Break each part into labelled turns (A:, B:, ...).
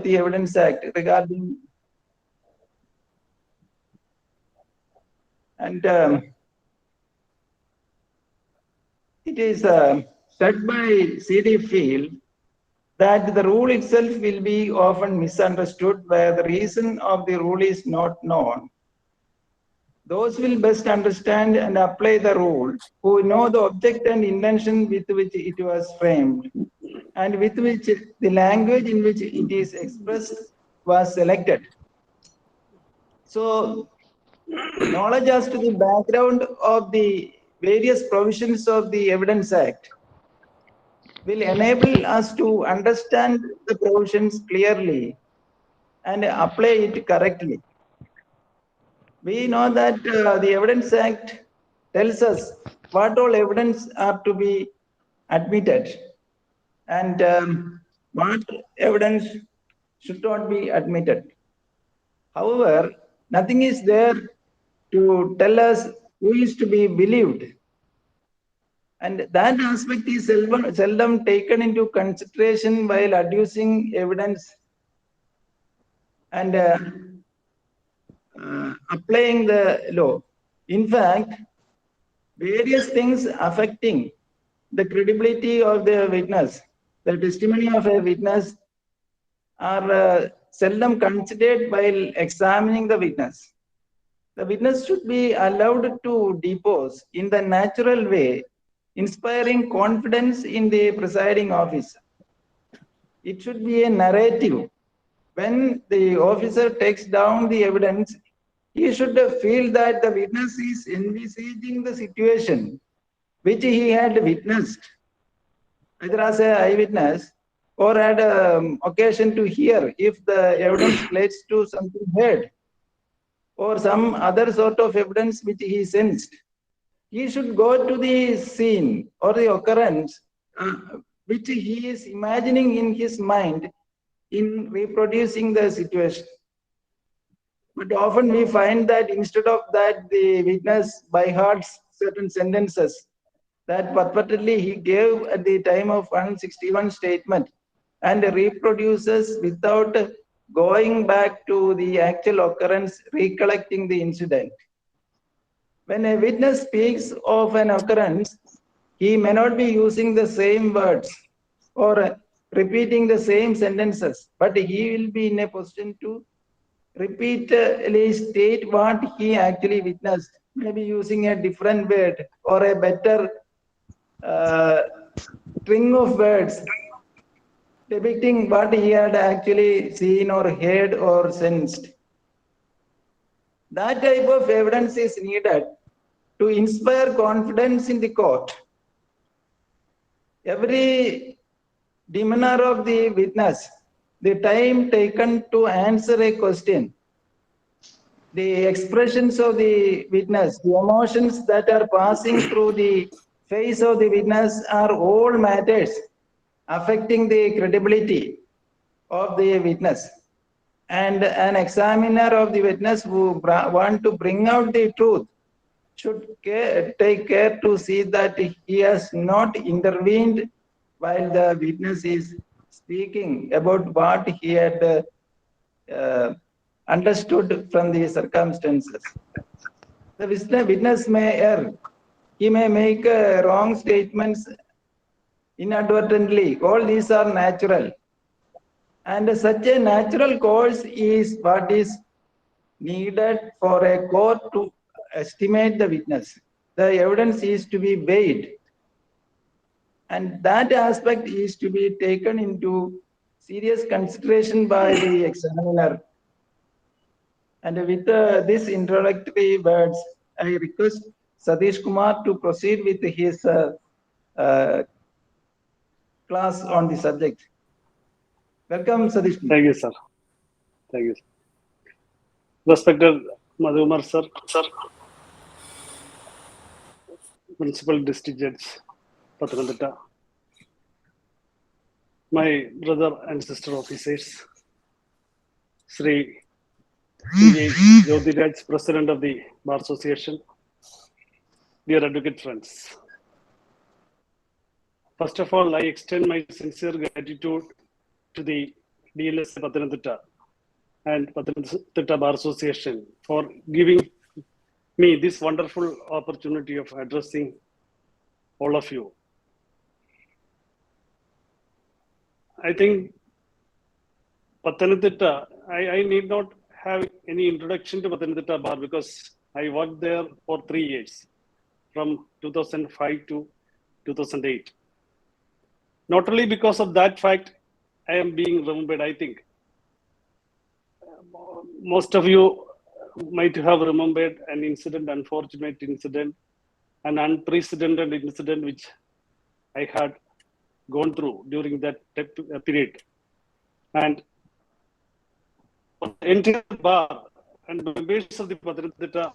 A: the Evidence Act regarding and it is said by C.D. Field that the rule itself will be often misunderstood where the reason of the rule is not known. Those will best understand and apply the rule who know the object and intention with which it was framed and with which the language in which it is expressed was selected. So, knowledge as to the background of the various provisions of the Evidence Act will enable us to understand the provisions clearly and apply it correctly. We know that the Evidence Act tells us what all evidence are to be admitted and what evidence should not be admitted. However, nothing is there to tell us who is to be believed. And that aspect is seldom taken into consideration while adducing evidence and applying the law. In fact, various things affecting the credibility of the witness, the testimony of a witness, are seldom considered while examining the witness. The witness should be allowed to depose in the natural way, inspiring confidence in the presiding officer. It should be a narrative. When the officer takes down the evidence, he should feel that the witness is envisaging the situation which he had witnessed, either as an eyewitness or had occasion to hear if the evidence relates to something heard or some other sort of evidence which he sensed. He should go to the scene or the occurrence which he is imagining in his mind in reproducing the situation. But often we find that instead of that, the witness by hearts certain sentences that purportedly he gave at the time of 161 statement and reproduces without going back to the actual occurrence, recollecting the incident. When a witness speaks of an occurrence, he may not be using the same words or repeating the same sentences, but he will be in a position to repeatedly state what he actually witnessed, maybe using a different word or a better string of words depicting what he had actually seen or heard or sensed. That type of evidence is needed to inspire confidence in the court. Every demeanor of the witness, the time taken to answer a question, the expressions of the witness, the emotions that are passing through the face of the witness are all matters affecting the credibility of the witness. And an examiner of the witness who want to bring out the truth should take care to see that he has not intervened while the witness is speaking about what he had understood from the circumstances. The witness may err. He may make wrong statements inadvertently. All these are natural. And such a natural course is what is needed for a court to estimate the witness. The evidence is to be weighed. And that aspect is to be taken into serious consideration by the examiner. And with this introductory words, I request Satheesh Kumar to proceed with his class on the subject. Welcome, Satheesh Kumar.
B: Thank you, sir. Thank you. Respected Madhumar sir, Principal District Judge Pathanamthitta, my brother and sister officers, Sri Jyotiraj, President of the Bar Association, dear advocate friends. First of all, I extend my sincere gratitude to the Dlsa Pathanamthitta and Pathanamthitta Bar Association for giving me this wonderful opportunity of addressing all of you. I think Pathanamthitta, I need not have any introduction to Pathanamthitta Bar because I worked there for 3 years, from 2005 to 2008. Not only because of that fact, I am being remembered. I think most of you might have remembered an incident, unfortunate incident, an unprecedented incident which I had gone through during that period. And the entire bar and members of the Pathanamthitta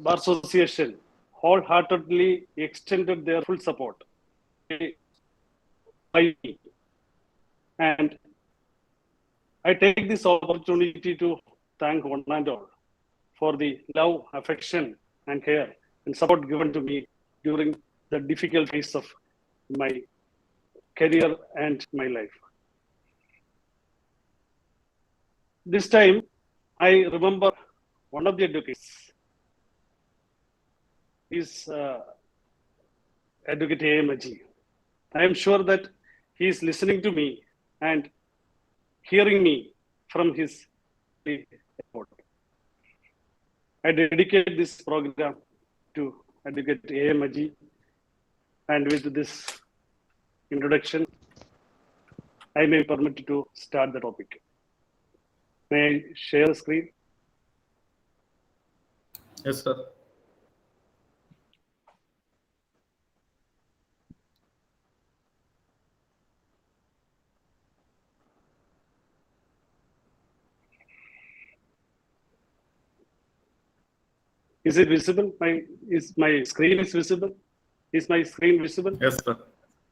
B: Bar Association wholeheartedly extended their full support by me. And I take this opportunity to thank one and all for the love, affection, and care and support given to me during the difficult phase of my career and my life. This time, I remember one of the advocates is Advocate A. Maji. I am sure that he is listening to me and hearing me from his report. I dedicate this program to Advocate A. Maji, and with this introduction, I may permit to start the topic. May I share the screen?
C: Yes, sir.
B: Is it visible? Is my screen visible? Is my screen visible?
C: Yes, sir.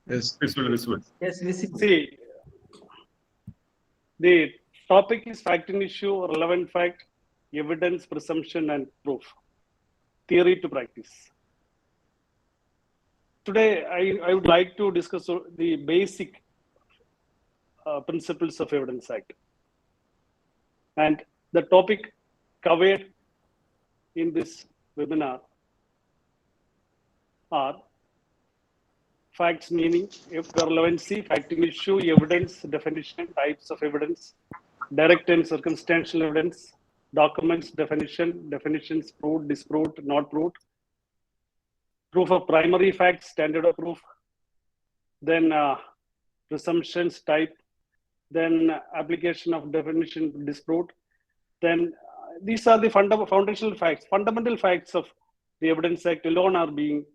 C: Yes, visible.
A: Yes, visible.
B: See, the topic is fact and issue, relevant fact, evidence, presumption, and proof. Theory to practice. Today, I would like to discuss the basic principles of Evidence Act. And the topic covered in this webinar are facts meaning, relevancy, fact and issue, evidence, definition, types of evidence, direct and circumstantial evidence, documents, definitions, proved, disproved, not proved, proof of primary facts, standard of proof, then presumptions type, then application of definition disproved, then these are the foundational facts, fundamental facts of the Evidence Act alone are being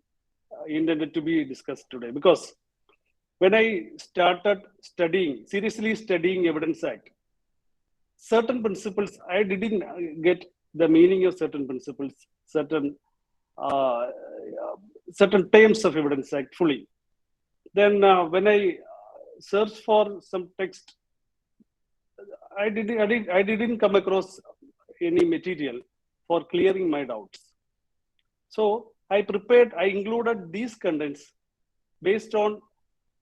B: intended to be discussed today. Because when I started seriously studying Evidence Act, certain principles, I didn't get the meaning of certain principles, certain terms of Evidence Act fully. Then when I searched for some text, I didn't come across any material for clearing my doubts. So I included these contents based on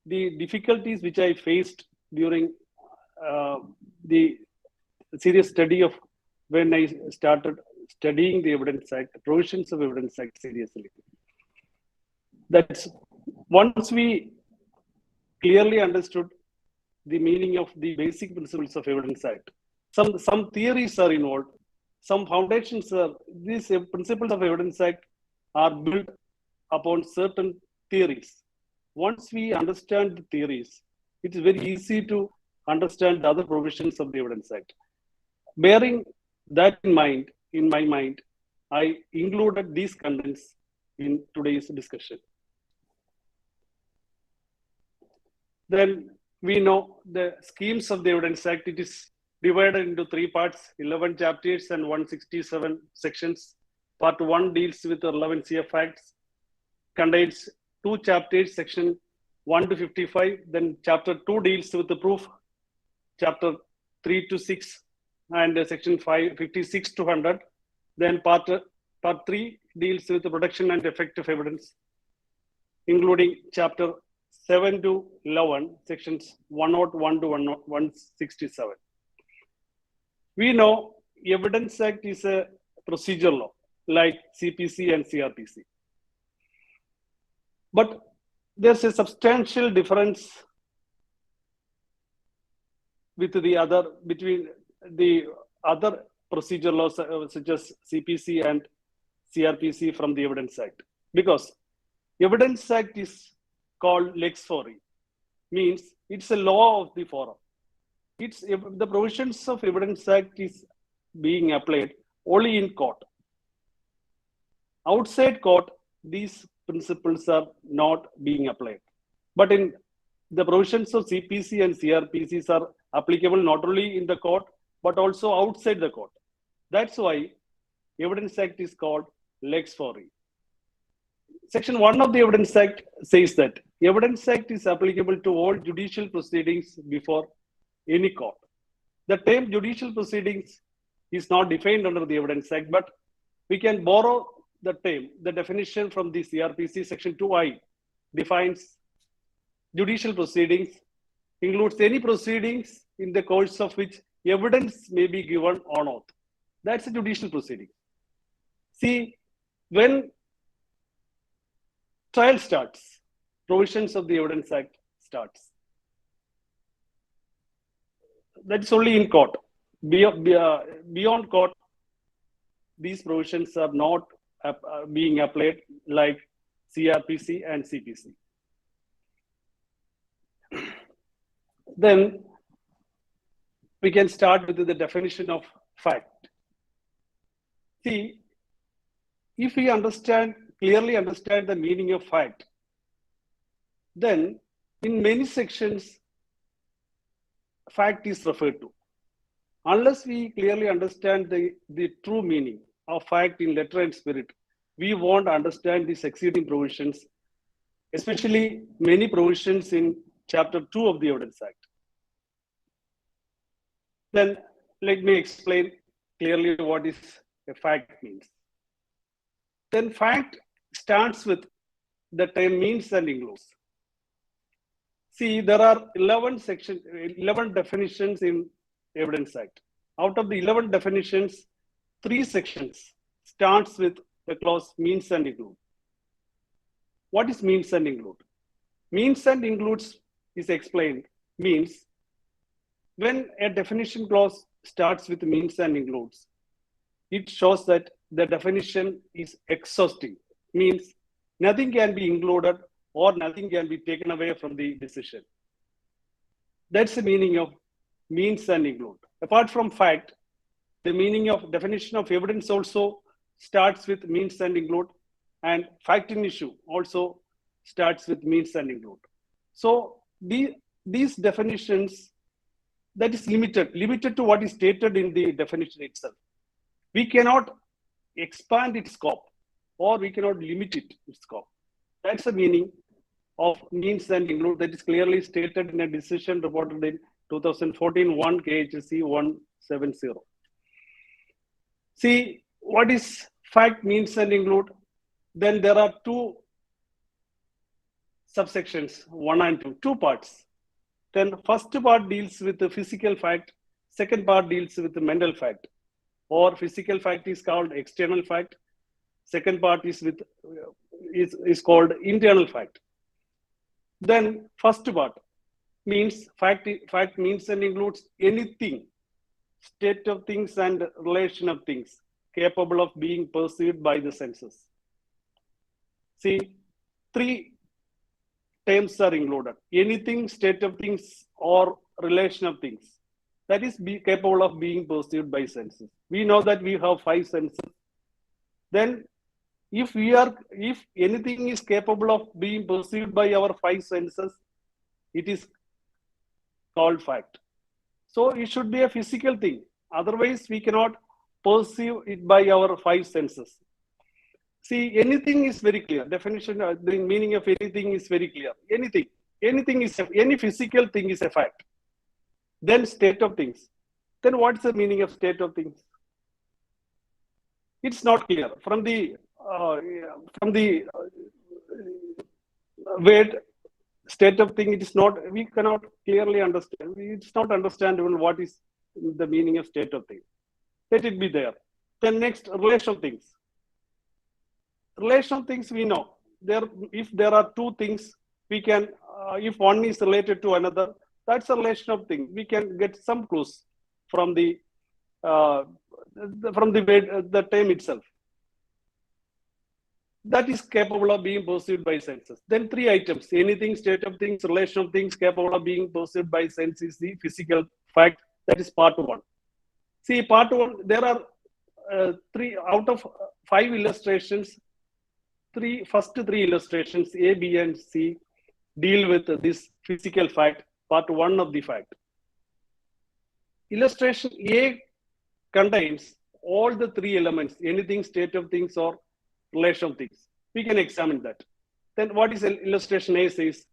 B: the difficulties which I faced during the serious study of when I started studying the Evidence Act, the provisions of Evidence Act seriously. That's once we clearly understood the meaning of the basic principles of Evidence Act. Some theories are involved, some foundations are, these principles of Evidence Act are built upon certain theories. Once we understand the theories, it is very easy to understand the other provisions of the Evidence Act. Bearing that in my mind, I included these contents in today's discussion. Then we know the schemes of the Evidence Act. It is divided into 3 parts, 11 chapters and 167 sections. Part 1 deals with the relevancy of facts, contains 2 chapters, section 1 to 55. Then chapter 2 deals with the proof, chapter 3 to 6, and section 56 to 100. Then part 3 deals with the production and effect of evidence, including chapter 7 to 11, sections 101 to 167. We know Evidence Act is a procedure law like CPC and CRPC. But there's a substantial difference between the other procedure laws such as CPC and CRPC from the Evidence Act. Because Evidence Act is called lex fori, means it's a law of the forum. The provisions of Evidence Act is being applied only in court. Outside court, these principles are not being applied. But in the provisions of CPC and CRPCs are applicable not only in the court, but also outside the court. That's why Evidence Act is called lex fori. Section 1 of the Evidence Act says that Evidence Act is applicable to all judicial proceedings before any court. The term judicial proceedings is not defined under the Evidence Act, but we can borrow the term, the definition from the CRPC. Section 2I defines judicial proceedings, includes any proceedings in the course of which evidence may be given on oath. That's a judicial proceeding. See, when trial starts, provisions of the Evidence Act starts. That's only in court. Beyond court, these provisions are not being applied like CRPC and CPC. Then we can start with the definition of fact. See, if we clearly understand the meaning of fact, then in many sections, fact is referred to. Unless we clearly understand the true meaning of fact in letter and spirit, we won't understand the succeeding provisions, especially many provisions in Chapter 2 of the Evidence Act. Then let me explain clearly what is a fact means. Then fact starts with the term means and includes. See, there are 11 definitions in Evidence Act. Out of the 11 definitions, 3 sections starts with the clause means and include. What is means and include? Means and includes is explained, means when a definition clause starts with means and includes, it shows that the definition is exhaustive, means nothing can be included or nothing can be taken away from the decision. That's the meaning of means and include. Apart from fact, the meaning of definition of evidence also starts with means and include, and fact in issue also starts with means and include. So these definitions, that is limited to what is stated in the definition itself. We cannot expand its scope or we cannot limit its scope. That's the meaning of means and include that is clearly stated in a decision reported in 2014 1 KHC 170. See, what is fact, means and include? Then there are 2 subsections, 1 and 2 parts. Then first part deals with the physical fact, second part deals with the mental fact. Or physical fact is called external fact. Second part is called internal fact. Then first part means fact means and includes anything, state of things and relation of things capable of being perceived by the senses. See, 3 terms are included: anything, state of things, or relation of things that is capable of being perceived by senses. We know that we have 5 senses. Then if anything is capable of being perceived by our 5 senses, it is called fact. So it should be a physical thing. Otherwise, we cannot perceive it by our 5 senses. See, anything is very clear. Definition, the meaning of anything is very clear. Any physical thing is a fact. Then state of things. Then what's the meaning of state of things? It's not clear. From the word state of thing, it is not, we cannot clearly understand. It's not understandable what is the meaning of state of thing. Let it be there. Then next, relation things. Relation things we know. If there are two things, we can, if one is related to another, that's a relation of thing. We can get some clues from the term itself. That is capable of being perceived by senses. Then three items: anything, state of things, relation of things capable of being perceived by sense is the physical fact. That is part one. See, part one, there are three out of 5 illustrations. First three illustrations, A, B, and C, deal with this physical fact, part one of the fact. Illustration A contains all the three elements: anything, state of things, or relation of things. We can examine that. Then what is illustration A says?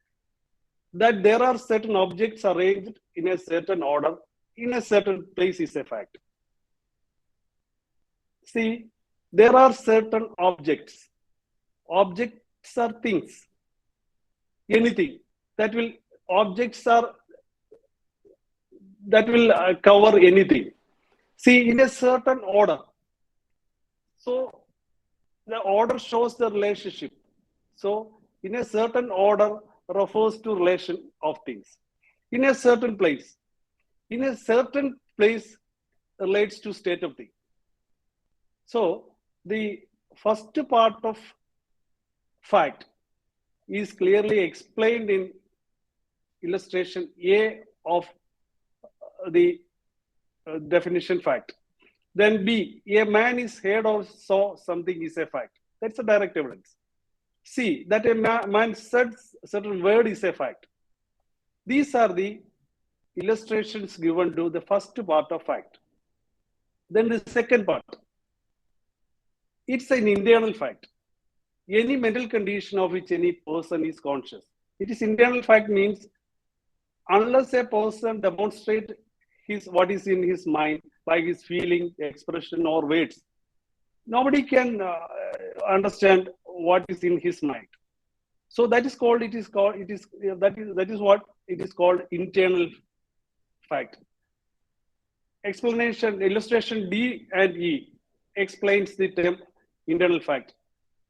B: That there are certain objects arranged in a certain order, in a certain place is a fact. See, there are certain objects. Objects are things. Anything that will, objects are, that will cover anything. See, in a certain order. So the order shows the relationship. So in a certain order refers to relation of things. In a certain place. In a certain place relates to state of things. So the first part of fact is clearly explained in illustration A of the definition fact. Then B, a man is heard or saw something is a fact. That's a direct evidence. C, that a man said certain word is a fact. These are the illustrations given to the first part of fact. Then the second part, it's an internal fact. Any mental condition of which any person is conscious. It is internal fact means unless a person demonstrates what is in his mind by his feeling, expression, or words, nobody can understand what is in his mind. So that is called, that is what it is called internal fact. Explanation, illustration D and E explains the term internal fact.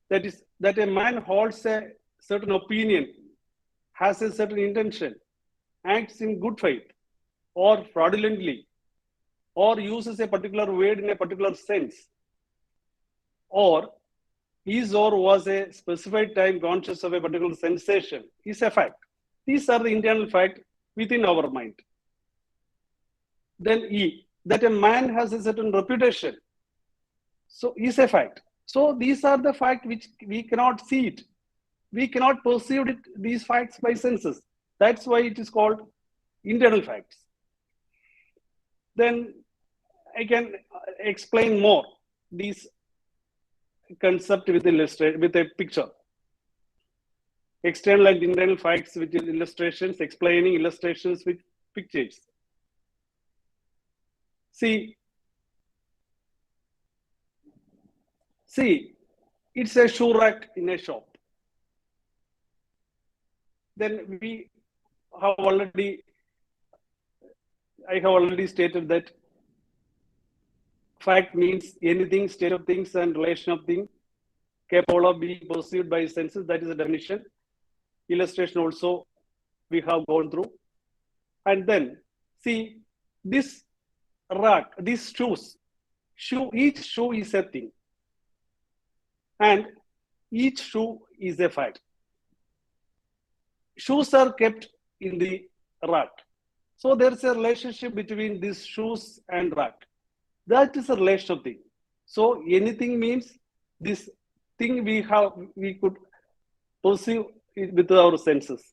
B: That is, that a man holds a certain opinion, has a certain intention, acts in good faith, or fraudulently, or uses a particular word in a particular sense, or is or was a specified time conscious of a particular sensation, is a fact. These are the internal facts within our mind. Then E, that a man has a certain reputation, so is a fact. So these are the facts which we cannot see it. We cannot perceive it, these facts by senses. That's why it is called internal facts. Then I can explain more these concept with a picture. External and internal facts with illustrations, explaining illustrations with pictures. See, it's a shoe rack in a shop. Then I have already stated that fact means anything, state of things, and relation of things capable of being perceived by senses. That is the definition. Illustration also we have gone through. And then see this rack, these shoes. Each shoe is a thing. And each shoe is a fact. Shoes are kept in the rack. So there's a relationship between these shoes and rack. That is a relation of thing. So anything means this thing we could perceive it with our senses.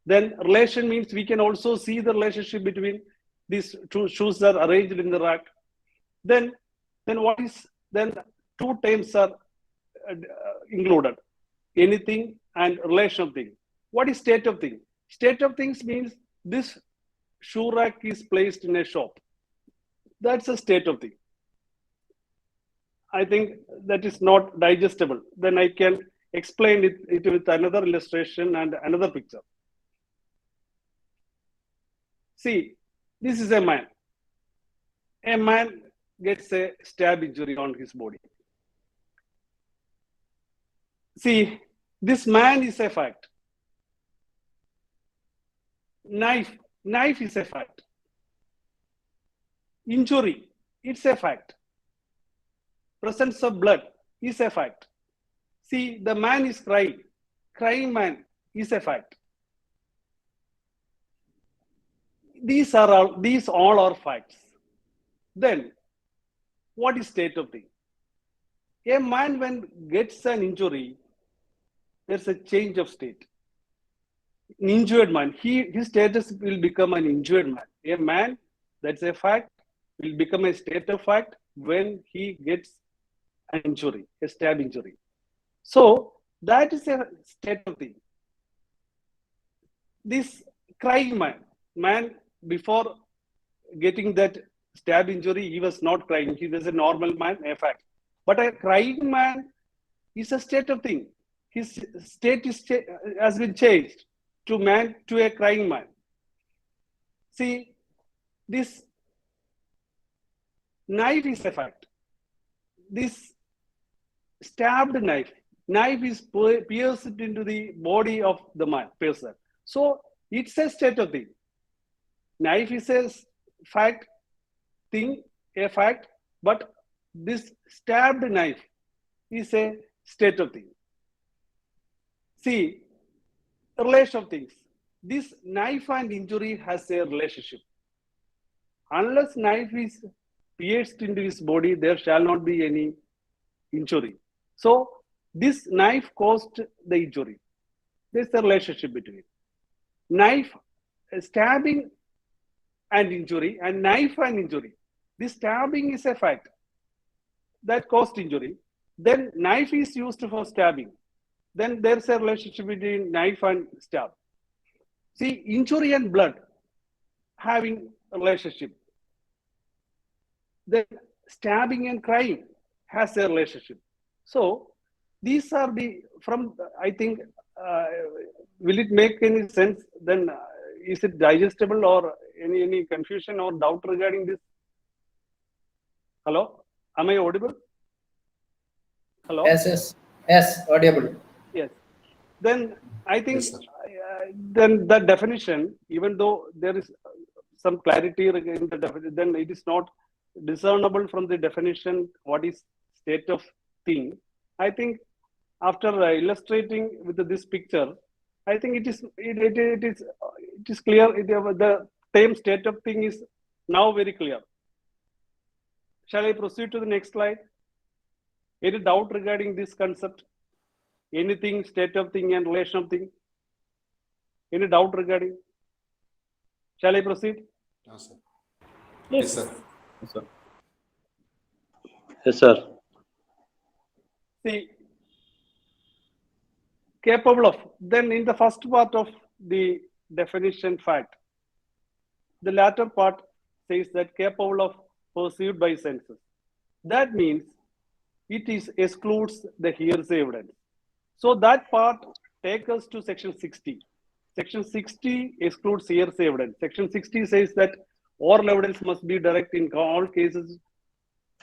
B: Then relation means we can also see the relationship between these two shoes that are arranged in the rack. Then two terms are included: anything and relation of thing. What is state of thing? State of things means this shoe rack is placed in a shop. That's a state of thing. I think that is not digestible. Then I can explain it with another illustration and another picture. See, this is a man. A man gets a stab injury on his body. See, this man is a fact. Knife is a fact. Injury, it's a fact. Presence of blood is a fact. See, the man is crying. Crying man is a fact. These all are facts. Then, what is state of thing? A man when gets an injury, there's a change of state. An injured man, his status will become an injured man. A man, that's a fact, will become a state of fact when he gets an injury, a stab injury. So that is a state of thing. This crying man before getting that stab injury, he was not crying. He was a normal man, a fact. But a crying man is a state of thing. His state has been changed to a crying man. See, this knife is a fact. This stabbed knife is pierced into the body of the person. So it's a state of thing. Knife is a fact, but this stabbed knife is a state of thing. See, relation of things. This knife and injury has a relationship. Unless knife is pierced into his body, there shall not be any injury. So this knife caused the injury. There's a relationship between knife, stabbing and injury, and knife and injury. This stabbing is a fact that caused injury. Then knife is used for stabbing. Then there's a relationship between knife and stab. See, injury and blood having a relationship. Then stabbing and crying has a relationship. So these are I think, will it make any sense? Then is it digestible or any confusion or doubt regarding this? Hello, am I audible? Hello?
D: Yes, audible.
B: Yes. Then I think
C: Yes,
B: then the definition, even though there is some clarity in the definition, then it is not discernible from the definition what is state of thing. I think after illustrating with this picture, I think it is clear. The same state of thing is now very clear. Shall I proceed to the next slide? Any doubt regarding this concept? Anything, state of thing and relation of thing? Any doubt regarding? Shall I proceed?
C: No, sir.
B: Yes,
C: sir.
E: Yes, sir.
F: Yes, sir.
B: See, capable of, then in the first part of the definition fact, the latter part says that capable of perceived by senses. That means it excludes the hearsay evidence. So that part takes us to section 60. Section 60 excludes hearsay evidence. Section 60 says that oral evidence must be direct in all cases,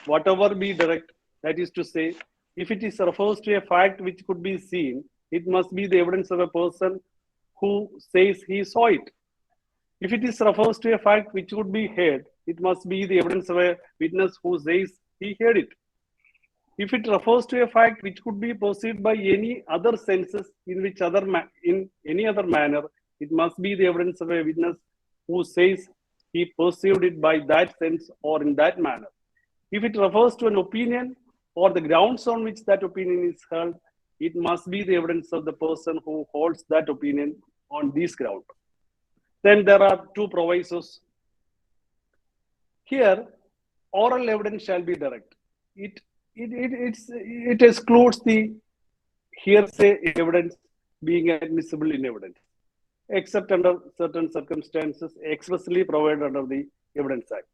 B: whatever be direct. That is to say, if it is refers to a fact which could be seen, it must be the evidence of a person who says he saw it. If it is refers to a fact which could be heard, it must be the evidence of a witness who says he heard it. If it refers to a fact which could be perceived by any other senses in any other manner, it must be the evidence of a witness who says he perceived it by that sense or in that manner. If it refers to an opinion or the grounds on which that opinion is held, it must be the evidence of the person who holds that opinion on this ground. Then there are two provisos. Here, oral evidence shall be direct. It excludes the hearsay evidence being admissible in evidence, except under certain circumstances expressly provided under the Evidence Act.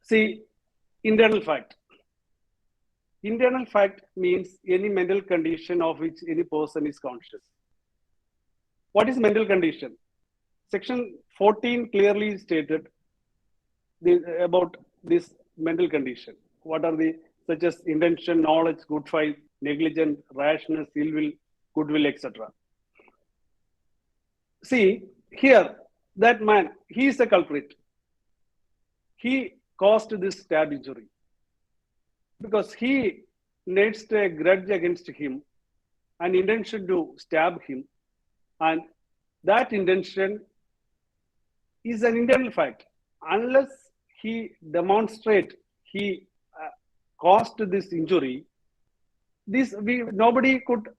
B: See, internal fact. Internal fact means any mental condition of which any person is conscious. What is mental condition? Section 14 clearly stated about this mental condition. What are the such as intention, knowledge, good faith, negligence, rashness, ill will, goodwill, etc. See here, that man, he is the culprit. He caused this stab injury because he nursed a grudge against him, an intention to stab him, and that intention is an internal fact. Unless he demonstrate he caused this injury, nobody could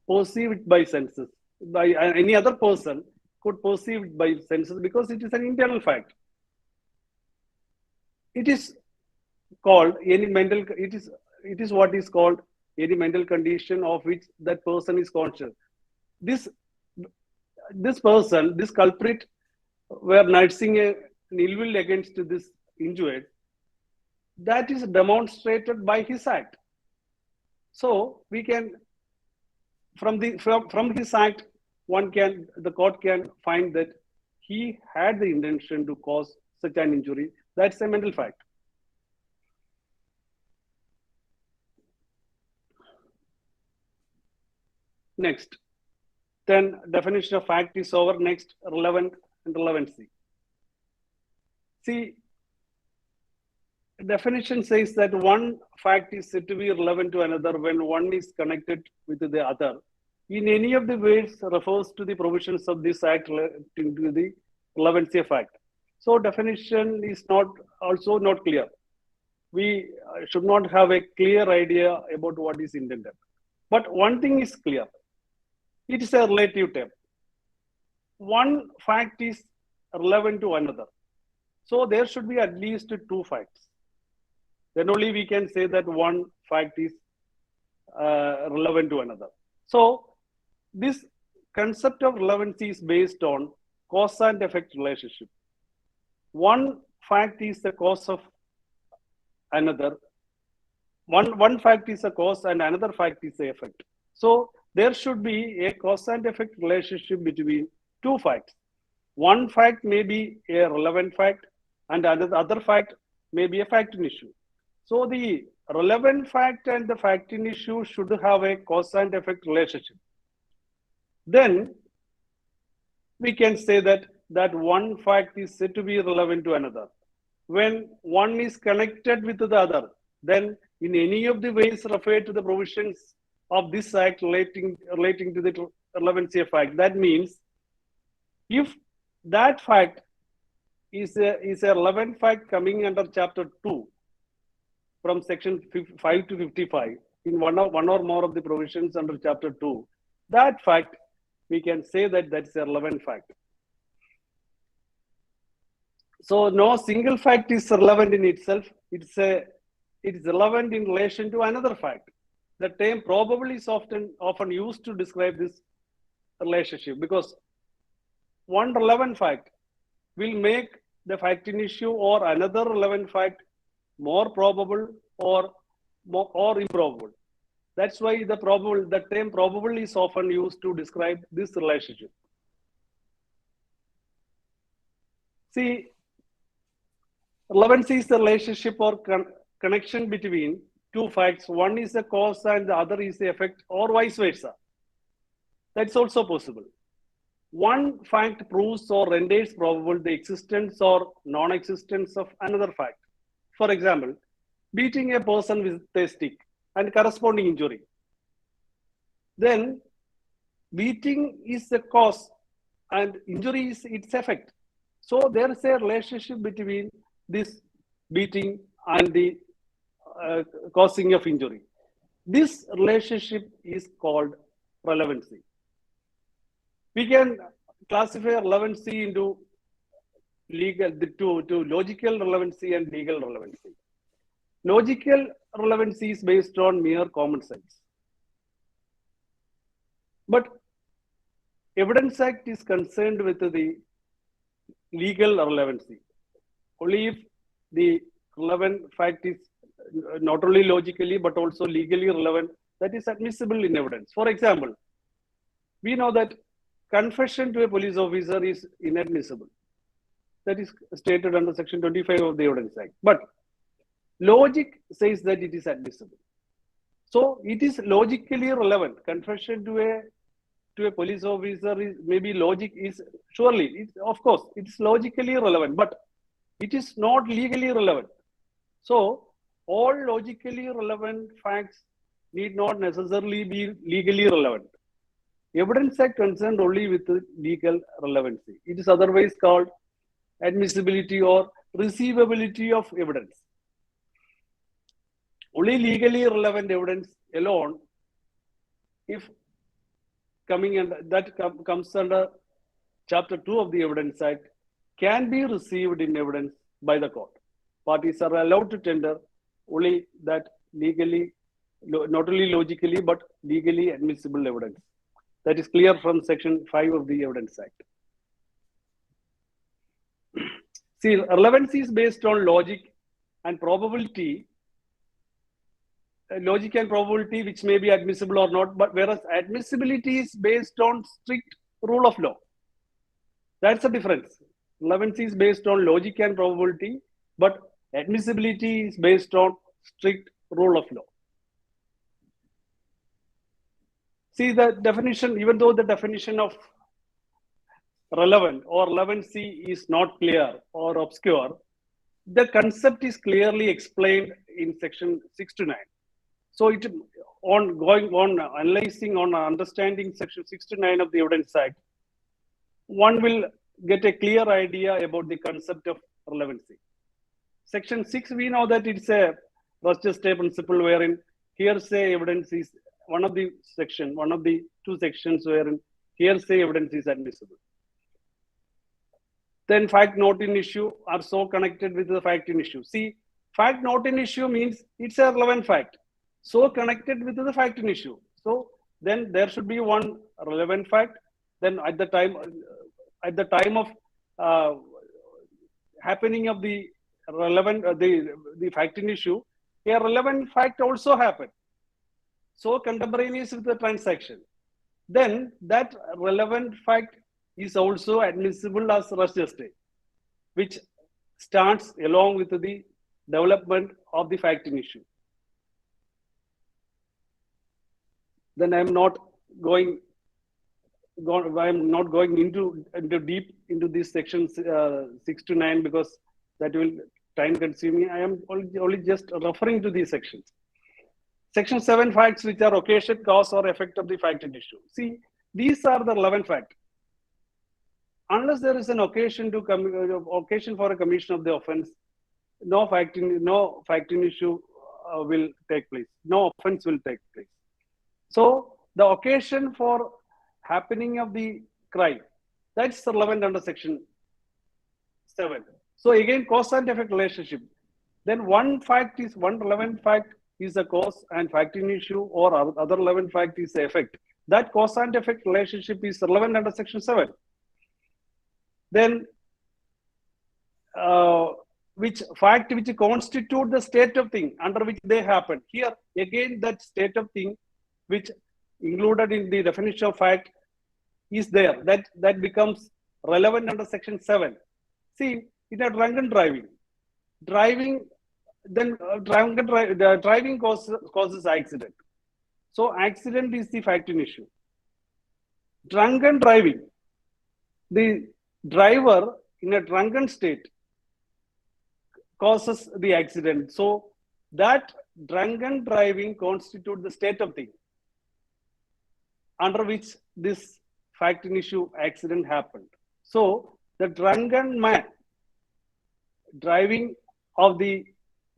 B: perceive it by senses. By any other person could perceive it by senses because it is an internal fact. It is called any mental. It is what is called any mental condition of which that person is conscious. This person, this culprit, were nursing an ill will against this injured. That is demonstrated by his act. So we can, from his act, the court can find that he had the intention to cause such an injury. That's a mental fact. Next, then definition of fact is over. Next, relevant and relevancy. See, definition says that one fact is said to be relevant to another when one is connected with the other. In any of the ways refers to the provisions of this act relating to the relevancy of fact. So definition is also not clear. We should not have a clear idea about what is intended. But one thing is clear. It is a relative term. One fact is relevant to another. So there should be at least two facts. Then only we can say that one fact is relevant to another. So this concept of relevancy is based on cause and effect relationship. One fact is the cause of another. One fact is a cause and another fact is the effect. So there should be a cause and effect relationship between two facts. One fact may be a relevant fact and other fact may be a fact in issue. So the relevant fact and the fact in issue should have a cause and effect relationship. Then we can say that one fact is said to be relevant to another. When one is connected with the other, then in any of the ways referred to the provisions of this act relating to the relevancy of fact, that means if that fact is a relevant fact coming under chapter 2 from section 5 to 55 in one or more of the provisions under chapter 2, that fact we can say that that's a relevant fact. So no single fact is relevant in itself. It is relevant in relation to another fact. The term probable is often used to describe this relationship because one relevant fact will make the fact in issue or another relevant fact more probable or improbable. That's why the term probable is often used to describe this relationship. See, relevancy is the relationship or connection between two facts. One is the cause and the other is the effect, or vice versa. That's also possible. One fact proves or renders probable the existence or non-existence of another fact. For example, beating a person with a stick and corresponding injury. Then beating is the cause and injury is its effect. So there is a relationship between this beating and the causing of injury. This relationship is called relevancy. We can classify relevancy into logical relevancy and legal relevancy. Logical relevancy is based on mere common sense. But Evidence Act is concerned with the legal relevancy. Only if the relevant fact is not only logically but also legally relevant, that is admissible in evidence. For example, we know that confession to a police officer is inadmissible. That is stated under section 25 of the Evidence Act. But logic says that it is admissible. So it is logically relevant. Confession to a police officer is maybe logic is surely, of course, it's logically relevant, but it is not legally relevant. So all logically relevant facts need not necessarily be legally relevant. Evidence Act concerned only with legal relevancy. It is otherwise called admissibility or receivability of evidence. Only legally relevant evidence alone, if coming under that comes under Chapter 2 of the Evidence Act, can be received in evidence by the court. Parties are allowed to tender only that legally, not only logically, but legally admissible evidence. That is clear from section 5 of the Evidence Act. See, relevancy is based on logic and probability. Logic and probability, which may be admissible or not, but whereas admissibility is based on strict rule of law. That's the difference. Relevancy is based on logic and probability, but admissibility is based on strict rule of law. See the definition, even though the definition of relevant or relevancy is not clear or obscure, the concept is clearly explained in section 6 to 9. So it on going on analyzing on understanding section 6 to 9 of the Evidence Act, one will get a clear idea about the concept of relevancy. Section 6, we know that it's a Rochester principle wherein hearsay evidence is one of the two sections wherein hearsay evidence is admissible. Then fact not in issue are so connected with the fact in issue. See, fact not in issue means it's a relevant fact, so connected with the fact in issue. So then there should be one relevant fact. Then at the time of happening of the relevant the fact in issue, a relevant fact also happened, so contemporaneous with the transaction. Then that relevant fact is also admissible as res gestae, which starts along with the development of the fact in issue. Then I am not going into deep into these sections 6 to 9 because that will time consuming. I am only just referring to these sections. Section 7, facts which are occasion, cause, or effect of the fact in issue. See, these are the relevant facts. Unless there is an occasion for a commission of the offense, no fact in issue will take place. No offense will take place. So the occasion for happening of the crime, that's relevant under section 7. So again, cause and effect relationship. Then one relevant fact is the cause and fact in issue, or other relevant fact is the effect. That cause and effect relationship is relevant under section 7. Then which constitute the state of thing under which they happen. Here again, that state of thing which included in the definition of fact is there. That becomes relevant under section 7. See, in a drunken driving causes accident. So accident is the fact in issue. Drunken driving, the driver in a drunken state causes the accident. So that drunken driving constitutes the state of thing under which this fact in issue accident happened. So the drunken man driving of the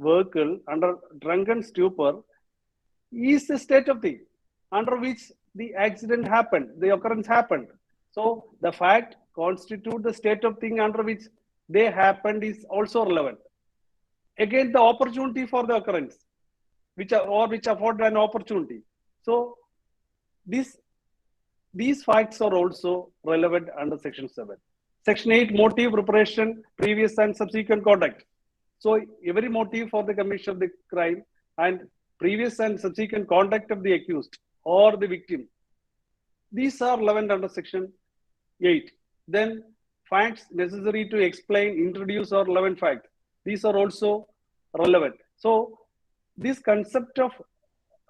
B: vehicle under drunken stupor is the state of thing under which the accident happened, the occurrence happened. So the fact constitute the state of thing under which they happened is also relevant. Again, the opportunity for the occurrence, which afford an opportunity. So these facts are also relevant under section 7. Section 8, motive, preparation, previous and subsequent conduct. So every motive for the commission of the crime and previous and subsequent conduct of the accused or the victim, these are relevant under section 8. Then facts necessary to explain, introduce, or relevant facts. These are also relevant. So this concept of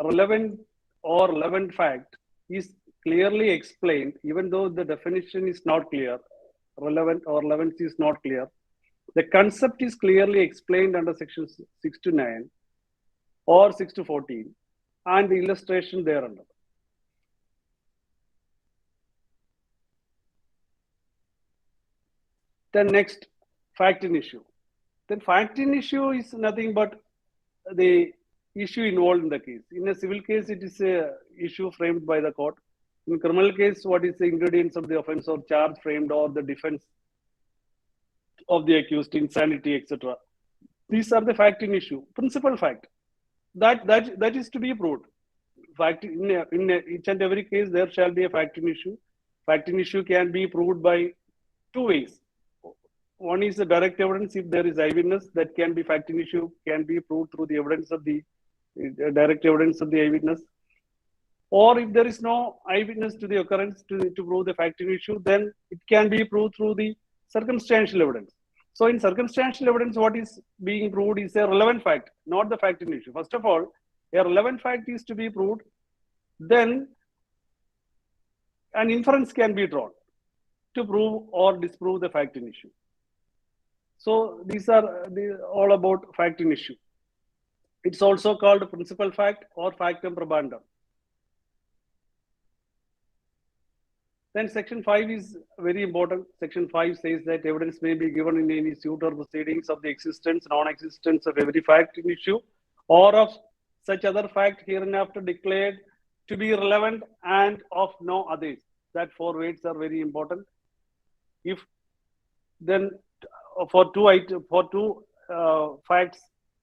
B: relevant or relevant fact is clearly explained, even though the definition is not clear. Relevant or relevance is not clear. The concept is clearly explained under sections 6 to 9 or 6 to 14 and the illustration thereunder. Then next, fact in issue. Then fact in issue is nothing but the issue involved in the case. In a civil case, it is a issue framed by the court. In criminal case, what is the ingredients of the offense or charge framed or the defense of the accused, insanity, etc. These are the fact in issue. Principal fact. That is to be proved. Fact in each and every case, there shall be a fact in issue. Fact in issue can be proved by two ways. One is the direct evidence. If there is eyewitness, that can be fact in issue, can be proved through the evidence of the direct evidence of the eyewitness. Or if there is no eyewitness to the occurrence to prove the fact in issue, then it can be proved through the circumstantial evidence. So in circumstantial evidence, what is being proved is a relevant fact, not the fact in issue. First of all, a relevant fact is to be proved. Then an inference can be drawn to prove or disprove the fact in issue. So these are all about fact in issue. It's also called principal fact or factum probandum. Then section 5 is very important. Section 5 says that evidence may be given in any suit or proceedings of the existence, non-existence of every fact in issue or of such other fact hereinafter declared to be relevant and of no others. That 4 words are very important. If then for two facts,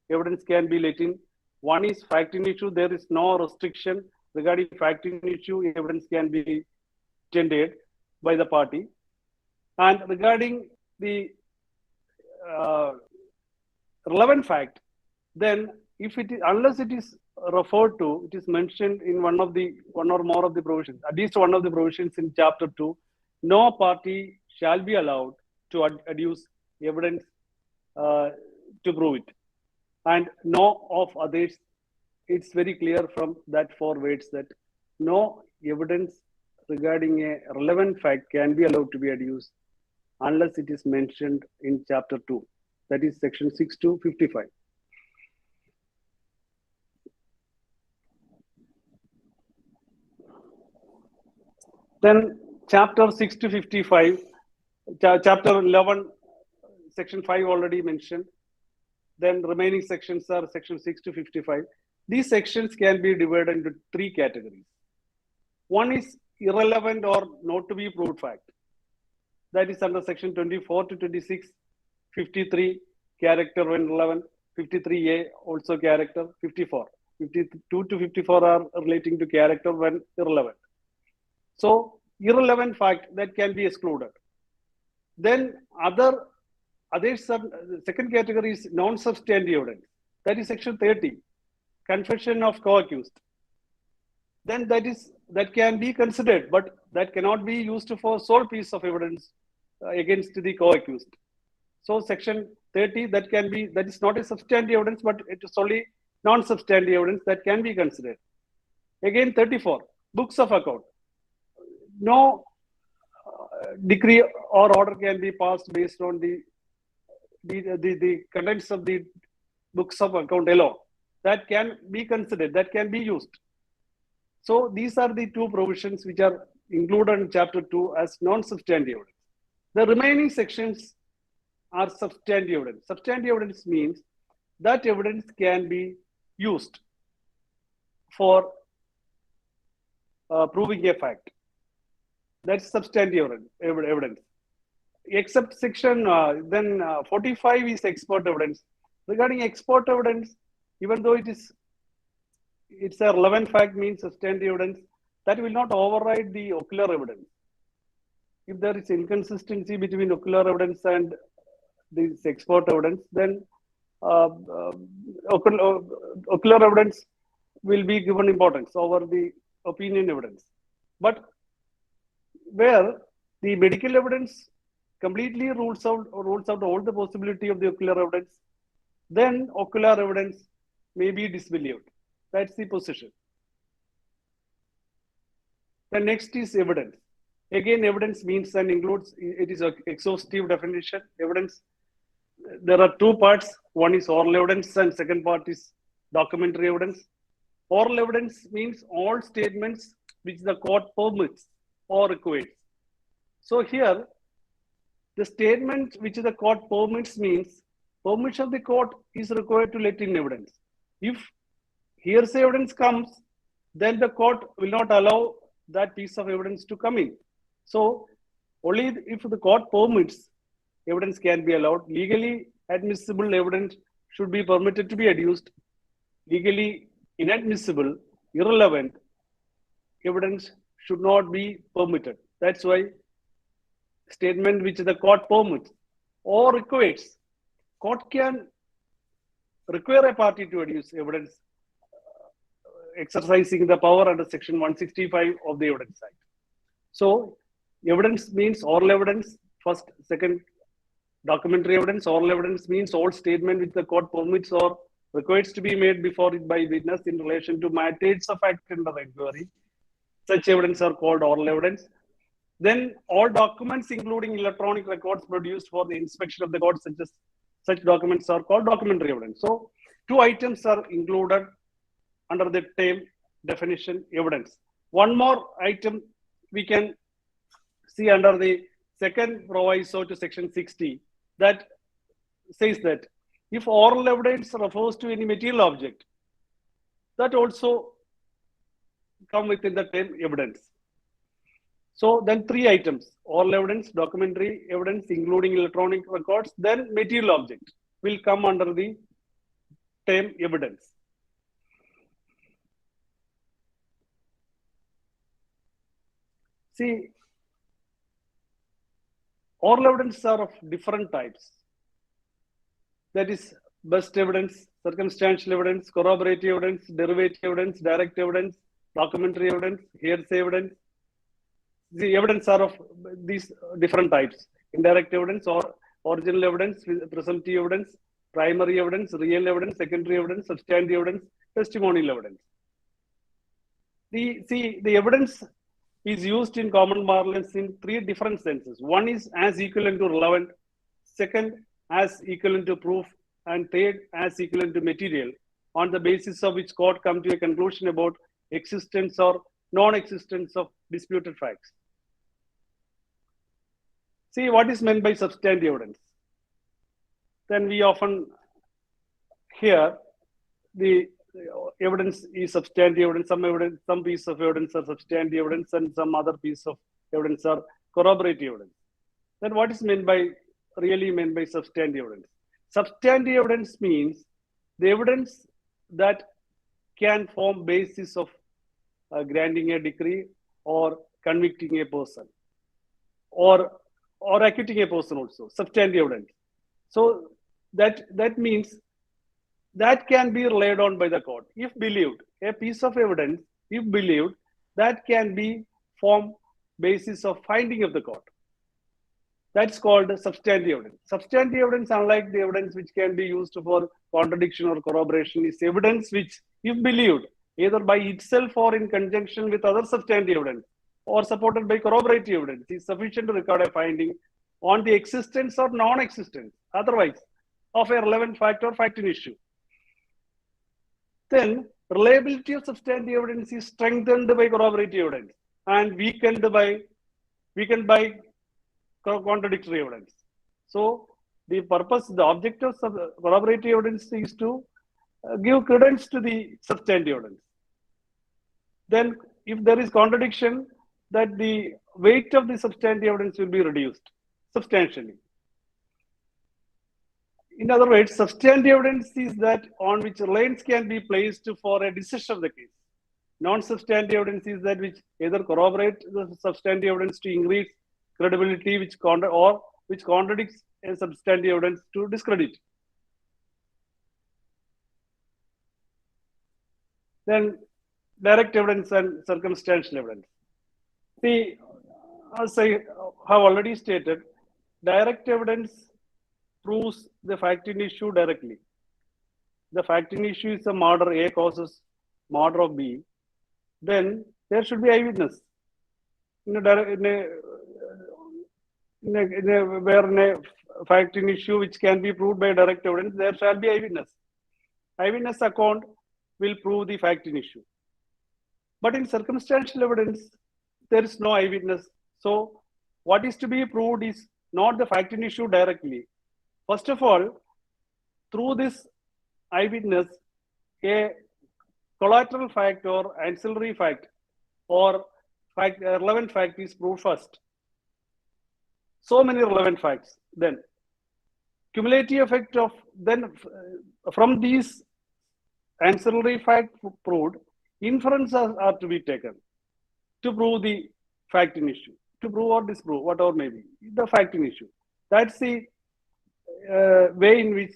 B: evidence can be let in. One is fact in issue. There is no restriction regarding fact in issue. Evidence can be tendered by the party. And regarding the relevant fact, then if it is, unless it is referred to, it is mentioned in one or more of the provisions, at least one of the provisions in chapter 2, no party shall be allowed to adduce evidence to prove it. And no of others, it's very clear from that 4 words that no evidence regarding a relevant fact can be allowed to be adduced unless it is mentioned in chapter 2. That is section 6 to 55. Then chapter 6 to 55, chapter 11, section 5 already mentioned. Then remaining sections are section 6 to 55. These sections can be divided into 3 categories. One is irrelevant or not to be proved fact. That is under section 24 to 26, 53, character when relevant, 53A also character, 54. 52 to 54 are relating to character when irrelevant. So irrelevant fact that can be excluded. Then second category is non-substantive evidence. That is section 30, confession of co-accused. Then that can be considered, but that cannot be used for sole piece of evidence against the co-accused. So section 30, that is not a substantive evidence, but it is only non-substantive evidence that can be considered. Again, 34, books of account. No decree or order can be passed based on the contents of the books of account alone. That can be considered, that can be used. So these are the 2 provisions which are included in chapter 2 as non-substantive evidence. The remaining sections are substantive evidence. Substantive evidence means that evidence can be used for proving a fact. That's substantive evidence. Except section 45 is expert evidence. Regarding expert evidence, even though it's a relevant fact, means substantive evidence, that will not override the ocular evidence. If there is inconsistency between ocular evidence and this expert evidence, then ocular evidence will be given importance over the opinion evidence. But where The medical evidence completely rules out all the possibility of the ocular evidence. Then ocular evidence may be disbelieved. That's the position. The next is evidence. Again, evidence means and includes, it is an exhaustive definition. Evidence, there are two parts. One is oral evidence and second part is documentary evidence. Oral evidence means all statements which the court permits or requires. So here, the statement which the court permits means permission of the court is required to let in evidence. If hearsay evidence comes, then the court will not allow that piece of evidence to come in. So only if the court permits, evidence can be allowed. Legally admissible evidence should be permitted to be adduced. Legally inadmissible, irrelevant evidence should not be permitted. That's why statement which the court permits or requires, court can require a party to adduce evidence exercising the power under section 165 of the Evidence Act. So evidence means oral evidence, first, second, documentary evidence. Oral evidence means all statement which the court permits or requires to be made before it by witness in relation to matters of fact under inquiry. Such evidence are called oral evidence. Then all documents, including electronic records produced for the inspection of the court, such documents are called documentary evidence. So two items are included under the term definition evidence. One more item we can see under the second proviso to section 60 that says that if oral evidence refers to any material object, that also come within the term evidence. So then three items: oral evidence, documentary evidence, including electronic records, then material object will come under the term evidence. See, oral evidence are of different types. That is best evidence, circumstantial evidence, corroborative evidence, derivative evidence, direct evidence, documentary evidence, hearsay evidence. The evidence are of these different types: indirect evidence or original evidence, presumptive evidence, primary evidence, real evidence, secondary evidence, substantive evidence, testimonial evidence. The evidence is used in common parlance in three different senses. One is as equivalent to relevant, second as equivalent to proof, and third as equivalent to material, on the basis of which court come to a conclusion about existence or non-existence of disputed facts. See what is meant by substantive evidence. Then we often hear the evidence is substantive evidence, some piece of evidence are substantive evidence, and some other piece of evidence are corroborative evidence. Then what is really meant by substantive evidence? Substantive evidence means the evidence that can form basis of granting a decree or convicting a person or acquitting a person also, substantive evidence. So that means that can be relied on by the court. If believed, a piece of evidence, if believed, that can be form basis of finding of the court. That's called substantive evidence. Substantive evidence, unlike the evidence which can be used for contradiction or corroboration, is evidence which, if believed, either by itself or in conjunction with other substantive evidence or supported by corroborative evidence, is sufficient to record a finding on the existence or non-existence, otherwise, of a relevant fact or fact in issue. Then reliability of substantive evidence is strengthened by corroborative evidence and weakened by contradictory evidence. So the object of corroborative evidence is to give credence to the substantive evidence. Then if there is contradiction, that the weight of the substantive evidence will be reduced substantially. In other words, substantive evidence is that on which reliance can be placed for a decision of the case. Non-substantive evidence is that which either corroborate the substantive evidence to increase credibility, which contradicts a substantive evidence to discredit. Then direct evidence and circumstantial evidence. See, as I have already stated, direct evidence proves the fact in issue directly. The fact in issue is a murder, A causes murder of B. Then there should be eyewitness. Where in a fact in issue which can be proved by direct evidence, there shall be eyewitness. Eyewitness account will prove the fact in issue. But in circumstantial evidence, there is no eyewitness. So what is to be proved is not the fact in issue directly. First of all, through this eyewitness, a collateral fact or ancillary fact or relevant fact is proved first. So many relevant facts. Then cumulative effect of from these ancillary fact proved, inferences are to be taken to prove the fact in issue, to prove or disprove, whatever may be, the fact in issue. That's the way in which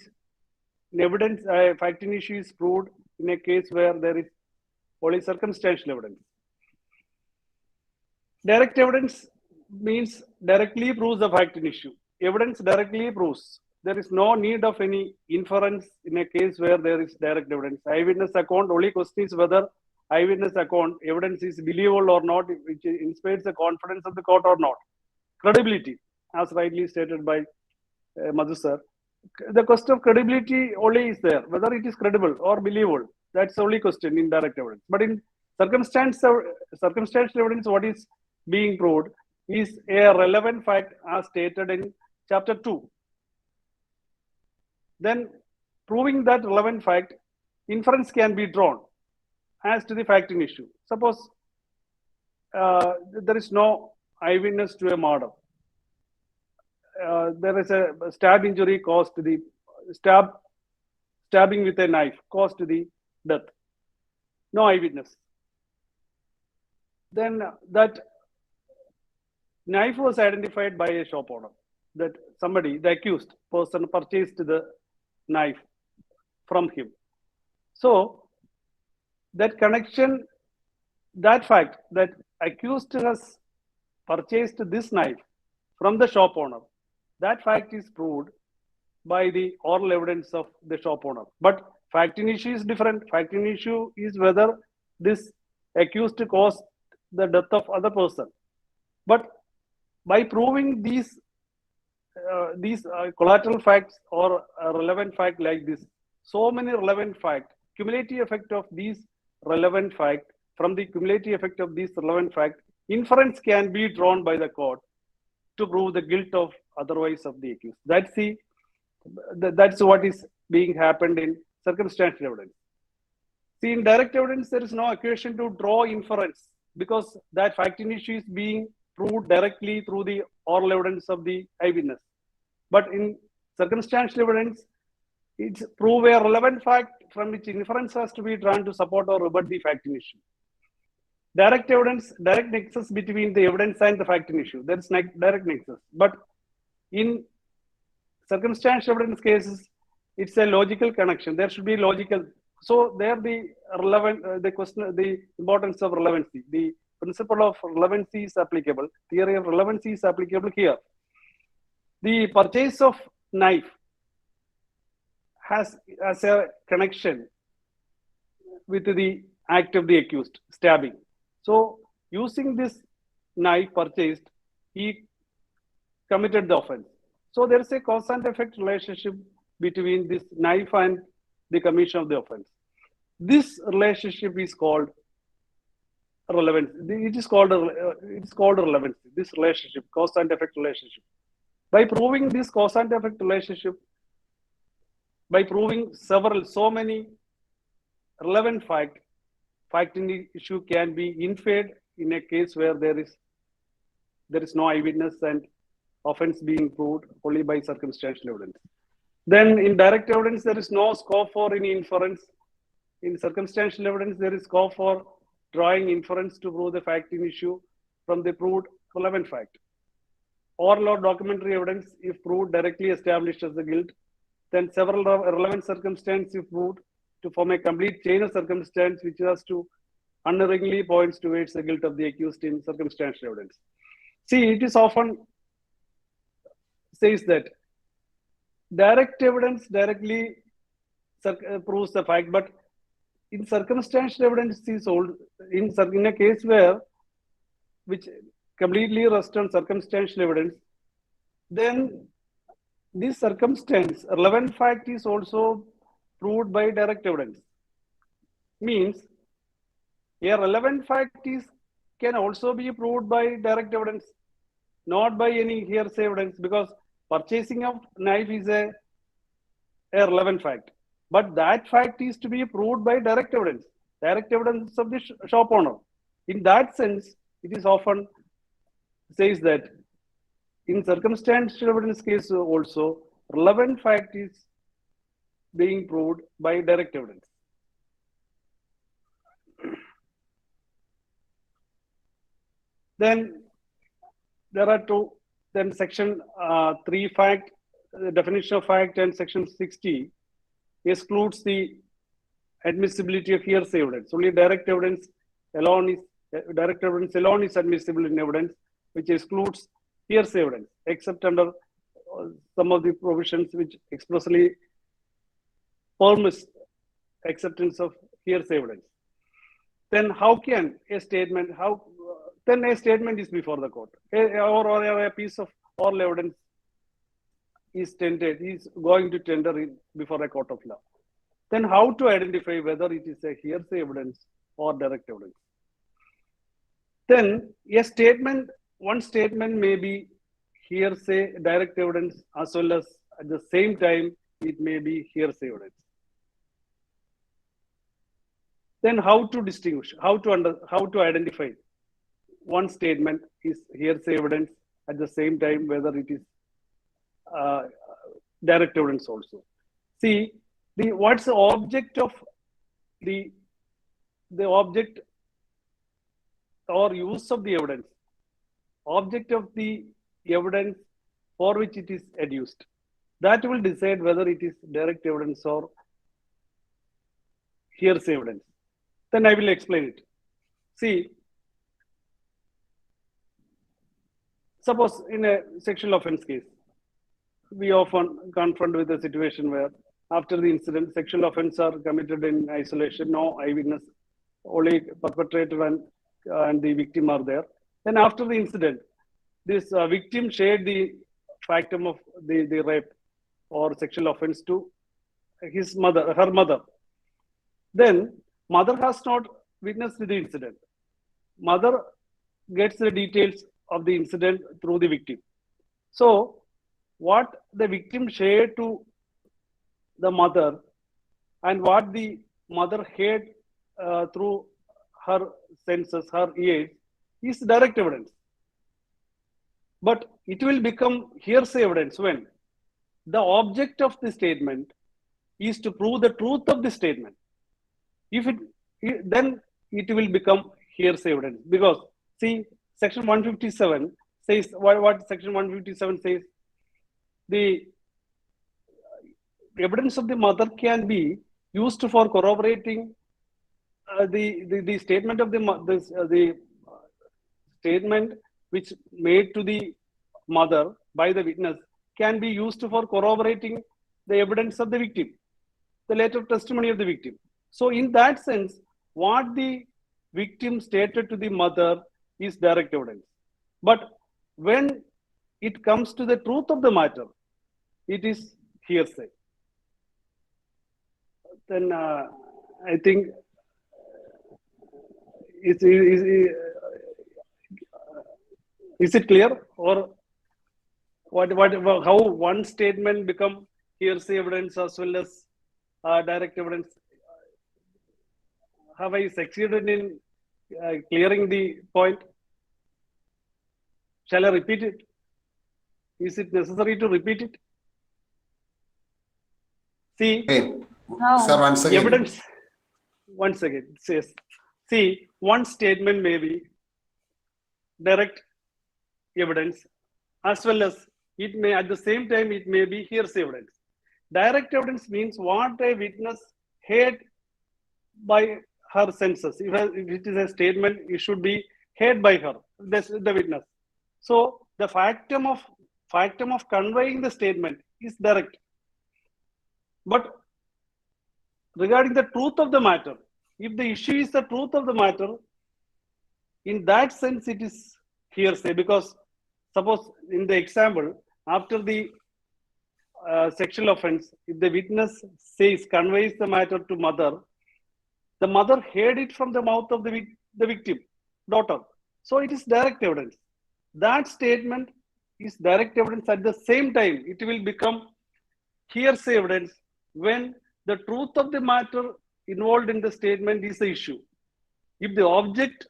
B: evidence, fact in issue is proved in a case where there is only circumstantial evidence. Direct evidence means directly proves the fact in issue. Evidence directly proves. There is no need of any inference in a case where there is direct evidence. Eyewitness account, only question is whether eyewitness account evidence is believable or not, which inspires the confidence of the court or not. Credibility, as rightly stated by Madhu sir. The question of credibility only is there, whether it is credible or believable. That's the only question in direct evidence. But in circumstantial evidence, what is being proved is a relevant fact as stated in chapter 2. Then proving that relevant fact, inference can be drawn as to the fact in issue. Suppose there is no eyewitness to a murder. There is a stab injury caused to the stabbing with a knife caused to the death. No eyewitness. Then that knife was identified by a shop owner. That somebody, the accused person, purchased the knife from him. So that connection, that fact that accused has purchased this knife from the shop owner, that fact is proved by the oral evidence of the shop owner. But fact in issue is different. Fact in issue is whether this accused caused the death of other person. But by proving these collateral facts or a relevant fact like this, so many relevant facts, cumulative effect of these relevant fact, from the cumulative effect of these relevant fact, inference can be drawn by the court to prove the guilt of otherwise of the accused. That's what is being happened in circumstantial evidence. See, in direct evidence, there is no occasion to draw inference because that fact in issue is being proved directly through the oral evidence of the eyewitness. But in circumstantial evidence, it's prove a relevant fact from which inference has to be drawn to support or rebut the fact in issue. Direct evidence, direct nexus between the evidence and the fact in issue. There is direct nexus. But in circumstantial evidence cases, it's a logical connection. There should be logical. So there the relevant, the question, the importance of relevancy. The principle of relevancy is applicable. Theory of relevancy is applicable here. The purchase of knife has a connection with the act of the accused, stabbing. So using this knife purchased, he committed the offense. So there is a cause and effect relationship between this knife and the commission of the offense. This relationship is called relevance. It is called relevancy. This relationship, cause and effect relationship. By proving this cause and effect relationship, by proving so many relevant fact in the issue can be inferred in a case where there is no eyewitness and offense being proved only by circumstantial evidence. Then in direct evidence, there is no scope for any inference. In circumstantial evidence, there is scope for drawing inference to prove the fact in issue from the proved relevant fact. Oral or documentary evidence, if proved, directly establishes the guilt. Then several relevant circumstances, if proved, to form a complete chain of circumstance which has to unerringly points towards the guilt of the accused in circumstantial evidence. See, it is often says that direct evidence directly proves the fact, but in circumstantial evidence is old in a case where which completely rests on circumstantial evidence, then this circumstance relevant fact is also proved by direct evidence. Means a relevant fact can also be proved by direct evidence, not by any hearsay evidence, because purchasing of knife is a relevant fact. But that fact is to be proved by direct evidence of the shop owner. In that sense, it is often says that in circumstantial evidence case also, relevant fact is being proved by direct evidence. Then there are two, then section 3 fact, the definition of fact, and section 60 excludes the admissibility of hearsay evidence. Only direct evidence alone is admissible in evidence, which excludes hearsay evidence, except under some of the provisions which expressly permits acceptance of hearsay evidence. Then how can a statement, then a statement is before the court, or a piece of oral evidence is going to tender in before a court of law. Then how to identify whether it is a hearsay evidence or direct evidence? Then one statement may be hearsay, direct evidence, as well as at the same time it may be hearsay evidence. Then how to distinguish, how to identify one statement is hearsay evidence at the same time whether it is direct evidence also. See, what's the object of the object or use of the evidence? Object of the evidence for which it is adduced. That will decide whether it is direct evidence or hearsay evidence. Then I will explain it. See, suppose in a sexual offense case, we often confront with a situation where after the incident, sexual offenses are committed in isolation, no eyewitness, only perpetrator and the victim are there. Then after the incident, this victim shared the factum of the rape or sexual offense to her mother. Then mother has not witnessed the incident. Mother gets the details of the incident through the victim. So what the victim shared to the mother and what the mother heard through her senses, her ears, is direct evidence. But it will become hearsay evidence when the object of the statement is to prove the truth of the statement. Then it will become hearsay evidence, because see, section 157 says what section 157 says. The evidence of the mother can be used for corroborating the statement of the statement which made to the mother by the witness can be used for corroborating the evidence of the victim, the later testimony of the victim. So in that sense, what the victim stated to the mother is direct evidence. But when it comes to the truth of the matter, it is hearsay. Then I think is it clear, or how one statement become hearsay evidence as well as direct evidence? Have I succeeded in clearing the point? Shall I repeat it? Is it necessary to repeat it? See,
E: Sir, once again.
B: Evidence. Once again, it says, see, one statement may be direct evidence, as well as it may, at the same time, it may be hearsay evidence. Direct evidence means what a witness heard by her senses. If it is a statement, it should be heard by her, the witness. So the factum of factum of conveying the statement is direct. But regarding the truth of the matter, if the issue is the truth of the matter, in that sense it is hearsay, because suppose in the example, after the sexual offense, if the witness conveys the matter to mother, the mother heard it from the mouth of the victim, daughter. So it is direct evidence. That statement is direct evidence. At the same time, it will become hearsay evidence when the truth of the matter involved in the statement is the issue. If the object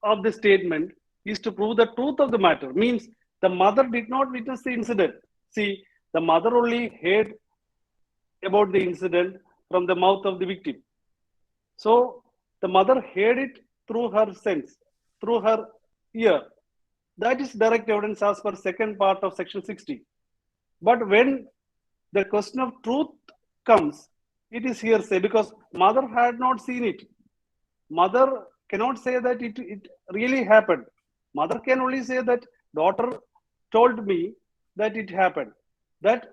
B: of the statement is to prove the truth of the matter, means the mother did not witness the incident. See, the mother only heard about the incident from the mouth of the victim. So the mother heard it through her sense, through her ear. That is direct evidence as per second part of section 60. But when the question of truth comes, it is hearsay, because mother had not seen it. Mother cannot say that it really happened. Mother can only say that daughter told me that it happened. That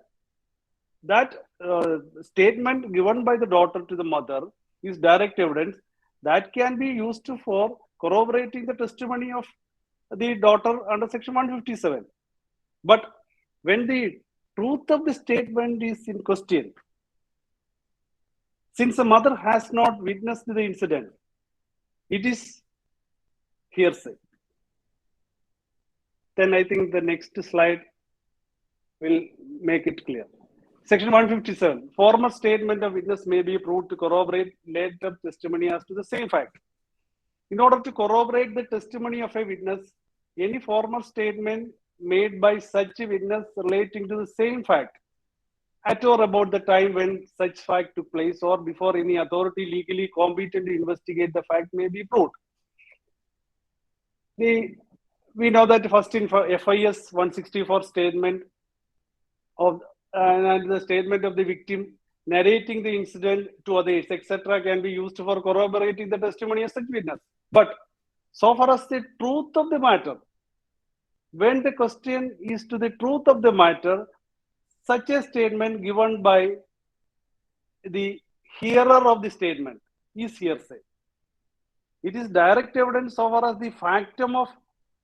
B: statement given by the daughter to the mother is direct evidence that can be used for corroborating the testimony of the daughter under section 157. But when the truth of the statement is in question, since the mother has not witnessed the incident, it is hearsay. Then I think the next slide will make it clear. Section 157, former statement of witness may be proved to corroborate later testimony as to the same fact. In order to corroborate the testimony of a witness, any former statement made by such a witness relating to the same fact at or about the time when such fact took place or before any authority legally competent to investigate the fact may be proved. We know that first in FIS 164 statement of and the statement of the victim narrating the incident to others, etc., can be used for corroborating the testimony of such witness. But so far as the truth of the matter, when the question is to the truth of the matter, such a statement given by the hearer of the statement is hearsay. It is direct evidence so far as the factum of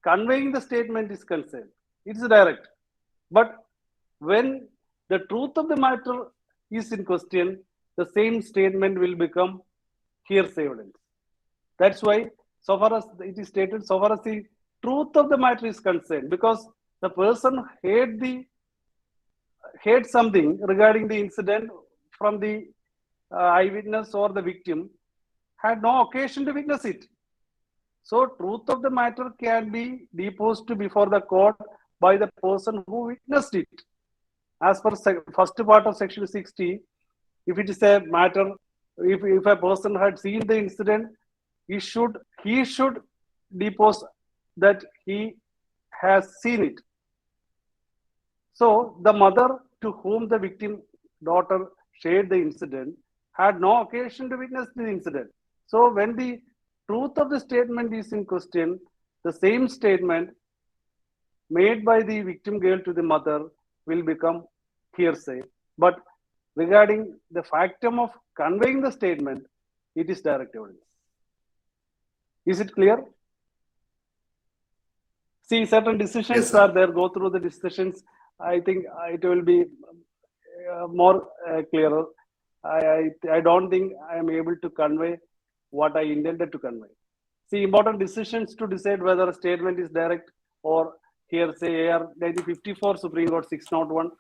B: conveying the statement is concerned. It is direct. But when the truth of the matter is in question, the same statement will become hearsay evidence. That's why, so far as it is stated, so far as the truth of the matter is concerned, because the person heard something regarding the incident from the eyewitness or the victim, had no occasion to witness it. So, truth of the matter can be deposed before the court by the person who witnessed it. As per first part of section 60, if it is a matter, if a person had seen the incident, he should depose that he has seen it. So the mother to whom the victim daughter shared the incident had no occasion to witness the incident. So when the truth of the statement is in question, the same statement made by the victim girl to the mother will become hearsay. But regarding the factum of conveying the statement, it is direct evidence. Is it clear? See, certain decisions are there. Go through the decisions. I think it will be more clearer. I don't think I am able to convey what I intended to convey. See, important decisions to decide whether a statement is direct or hearsay. AR 1954 Supreme Court 601,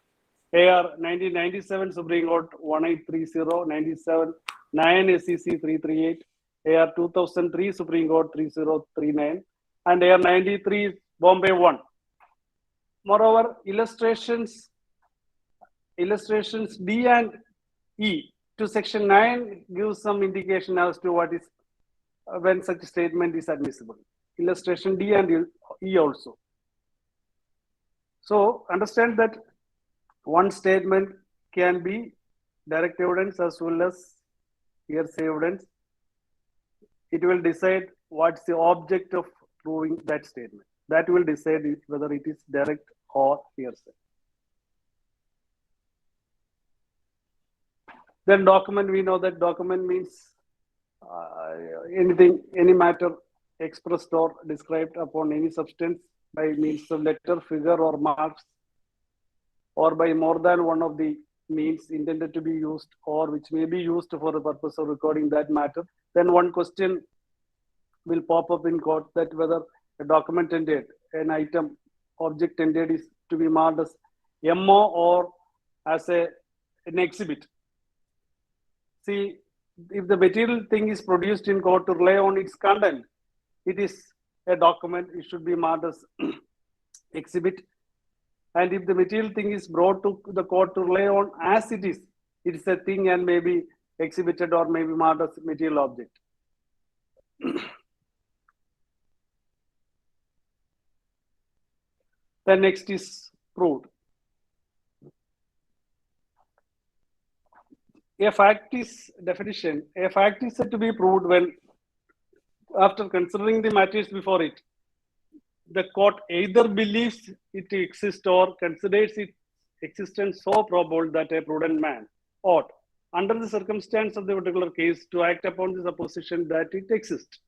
B: AR 1997 Supreme Court 1830, 97 9 SEC 338, AR 2003 Supreme Court 3039, and AR 93 Bombay 1. Moreover, illustrations D and E to section 9 gives some indication as to what is when such a statement is admissible. Illustration D and E also. So understand that one statement can be direct evidence as well as hearsay evidence. It will decide what's the object of proving that statement. That will decide whether it is direct or hearsay. Then document, we know that document means anything, any matter expressed or described upon any substance by means of letter, figure, or marks, or by more than one of the means intended to be used or which may be used for the purpose of recording that matter. Then one question will pop up in court that whether a document entered, an item, object entered is to be marked as MO or as an exhibit. See, if the material thing is produced in court to rely on its content, it is a document, it should be marked as exhibit. And if the material thing is brought to the court to rely on as it is a thing and may be exhibited or may be marked as material object. Then next is proved. A fact is definition. A fact is said to be proved when, after considering the matters before it, the court either believes it exists or considers its existence so probable that a prudent man ought, under the circumstance of the particular case, to act upon the supposition that it exists.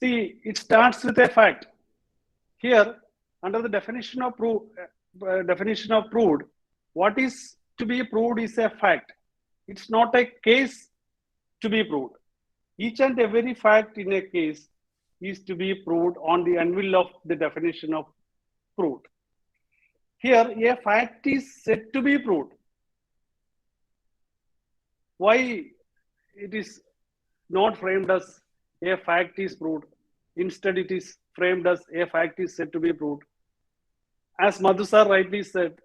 B: See, it starts with a fact. Here, under the definition of proved, what is to be proved is a fact. It's not a case to be proved. Each and every fact in a case is to be proved on the anvil of the definition of proved. Here, a fact is said to be proved. Why it is not framed as a fact is proved? Instead, it is framed as a fact is said to be proved. As Madhu sir rightly said,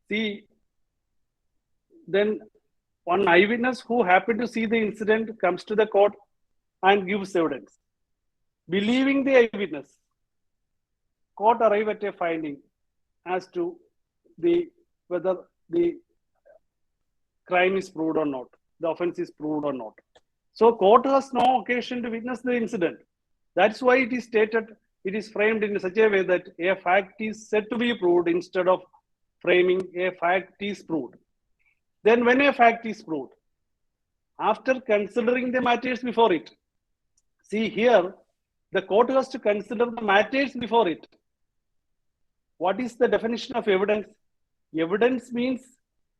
B: see, then one eyewitness who happened to see the incident comes to the court and gives evidence. Believing the eyewitness, court arrive at a finding as to whether the crime is proved or not, the offense is proved or not. So court has no occasion to witness the incident. That's why it is stated, it is framed in such a way that a fact is said to be proved instead of framing a fact is proved. Then when a fact is proved, after considering the matters before it, see here, the court has to consider the matters before it. What is the definition of evidence? Evidence means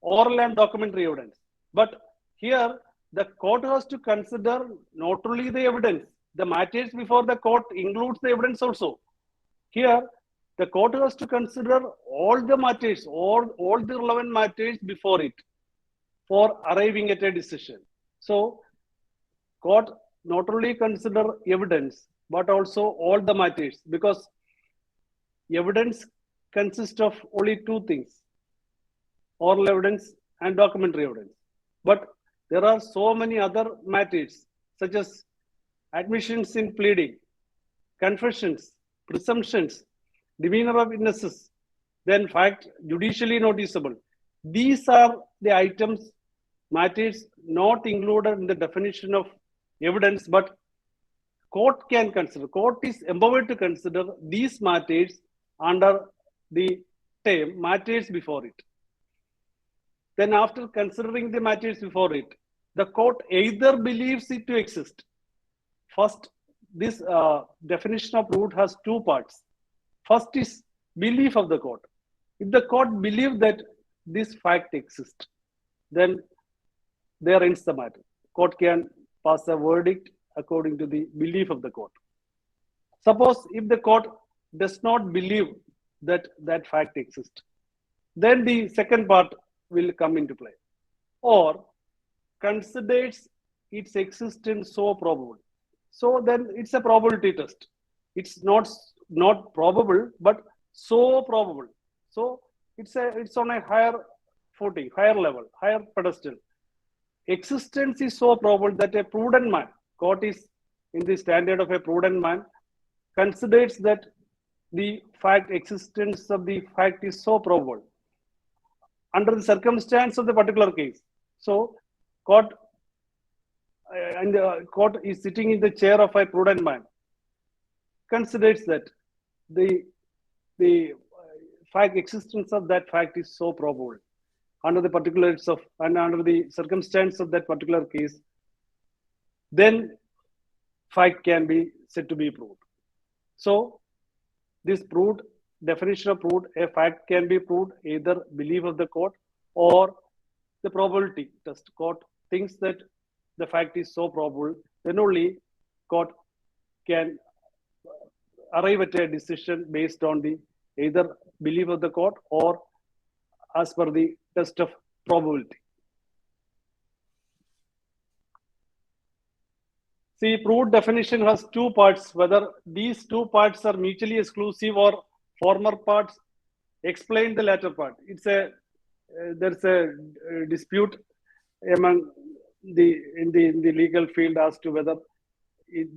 B: oral and documentary evidence. But here, the court has to consider not only the evidence, the matters before the court includes the evidence also. Here, the court has to consider all the matters, all the relevant matters before it for arriving at a decision. So, court not only consider evidence, but also all the matters, because evidence consists of only two things, oral evidence and documentary evidence. But there are so many other matters, such as admissions in pleading, confessions, presumptions, demeanor of witnesses, then fact judicially noticeable. These are the items, matters not included in the definition of evidence, but court can consider. Court is empowered to consider these matters under the term matters before it. Then after considering the matters before it, the court either believes it to exist. First, this definition of proved has two parts. First is belief of the court. If the court believes that this fact exists, then there ends the matter. Court can pass a verdict according to the belief of the court. Suppose if the court does not believe that that fact exists, then the second part will come into play, or considers its existence so probable. So then it's a probability test. It's not probable, but so probable. So it's on a higher footing, higher level, higher pedestal. Existence is so probable that a prudent man, court is in the standard of a prudent man, considers that the existence of the fact is so probable under the circumstance of the particular case. So court is sitting in the chair of a prudent man, considers that the the existence of that fact is so probable under the particulars of and under the circumstance of that particular case, then fact can be said to be proved. So this proved, definition of proved, a fact can be proved either belief of the court or the probability test. Court thinks that the fact is so probable, then only court can arrive at a decision based on the either belief of the court or as per the test of probability. See, proved definition has two parts. Whether these two parts are mutually exclusive or former parts explain the latter part. It's a there's a dispute among in the legal field as to whether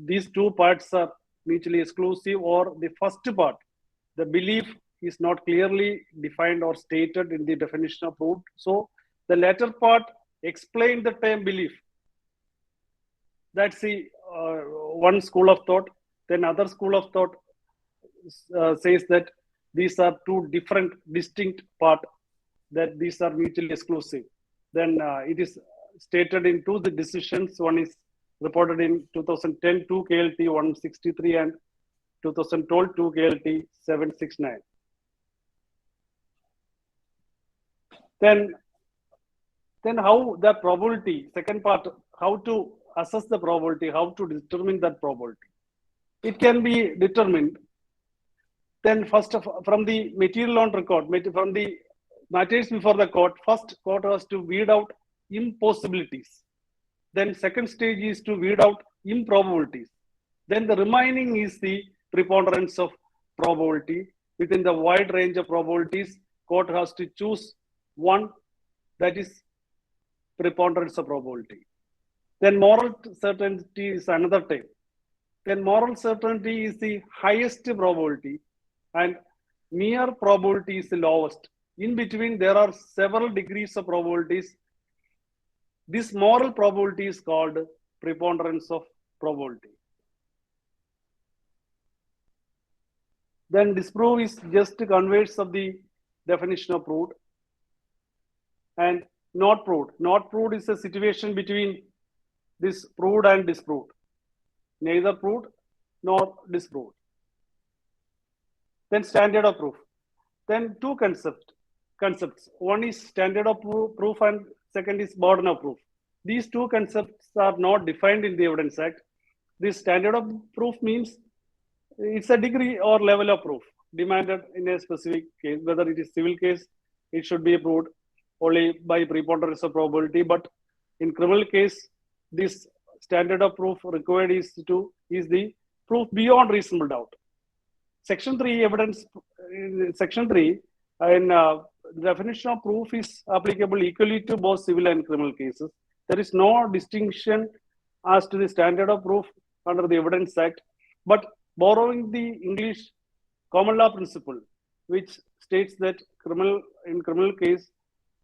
B: these two parts are mutually exclusive or the first part, the belief, is not clearly defined or stated in the definition of proved. So the latter part explain the term belief. That's the one school of thought. Then other school of thought says that these are two different, distinct parts, that these are mutually exclusive. Then it is stated in two the decisions. One is reported in 2010 2 KLT 163 and 2012 2 KLT 769. Then how the probability, second part, how to assess the probability, how to determine that probability. It can be determined then first from the material on record, from the matters before the court. First, court has to weed out impossibilities. Then second stage is to weed out improbabilities. Then the remaining is the preponderance of probability. Within the wide range of probabilities, court has to choose one, that is preponderance of probability. Then moral certainty is another type. Then moral certainty is the highest probability and mere probability is the lowest. In between, there are several degrees of probabilities. This moral probability is called preponderance of probability. Then disprove is just converse of the definition of proved. And not proved. Not proved is a situation between this proved and disproved. Neither proved nor disproved. Then standard of proof. Then two concepts. One is standard of proof and second is burden of proof. These two concepts are not defined in the Evidence Act. This standard of proof means it's a degree or level of proof demanded in a specific case. Whether it is civil case, it should be proved only by preponderance of probability. But in criminal case, this standard of proof required is the proof beyond reasonable doubt. Section 3 evidence, section 3 in the definition of proof is applicable equally to both civil and criminal cases. There is no distinction as to the standard of proof under the Evidence Act, but borrowing the English common law principle, which states that in criminal case,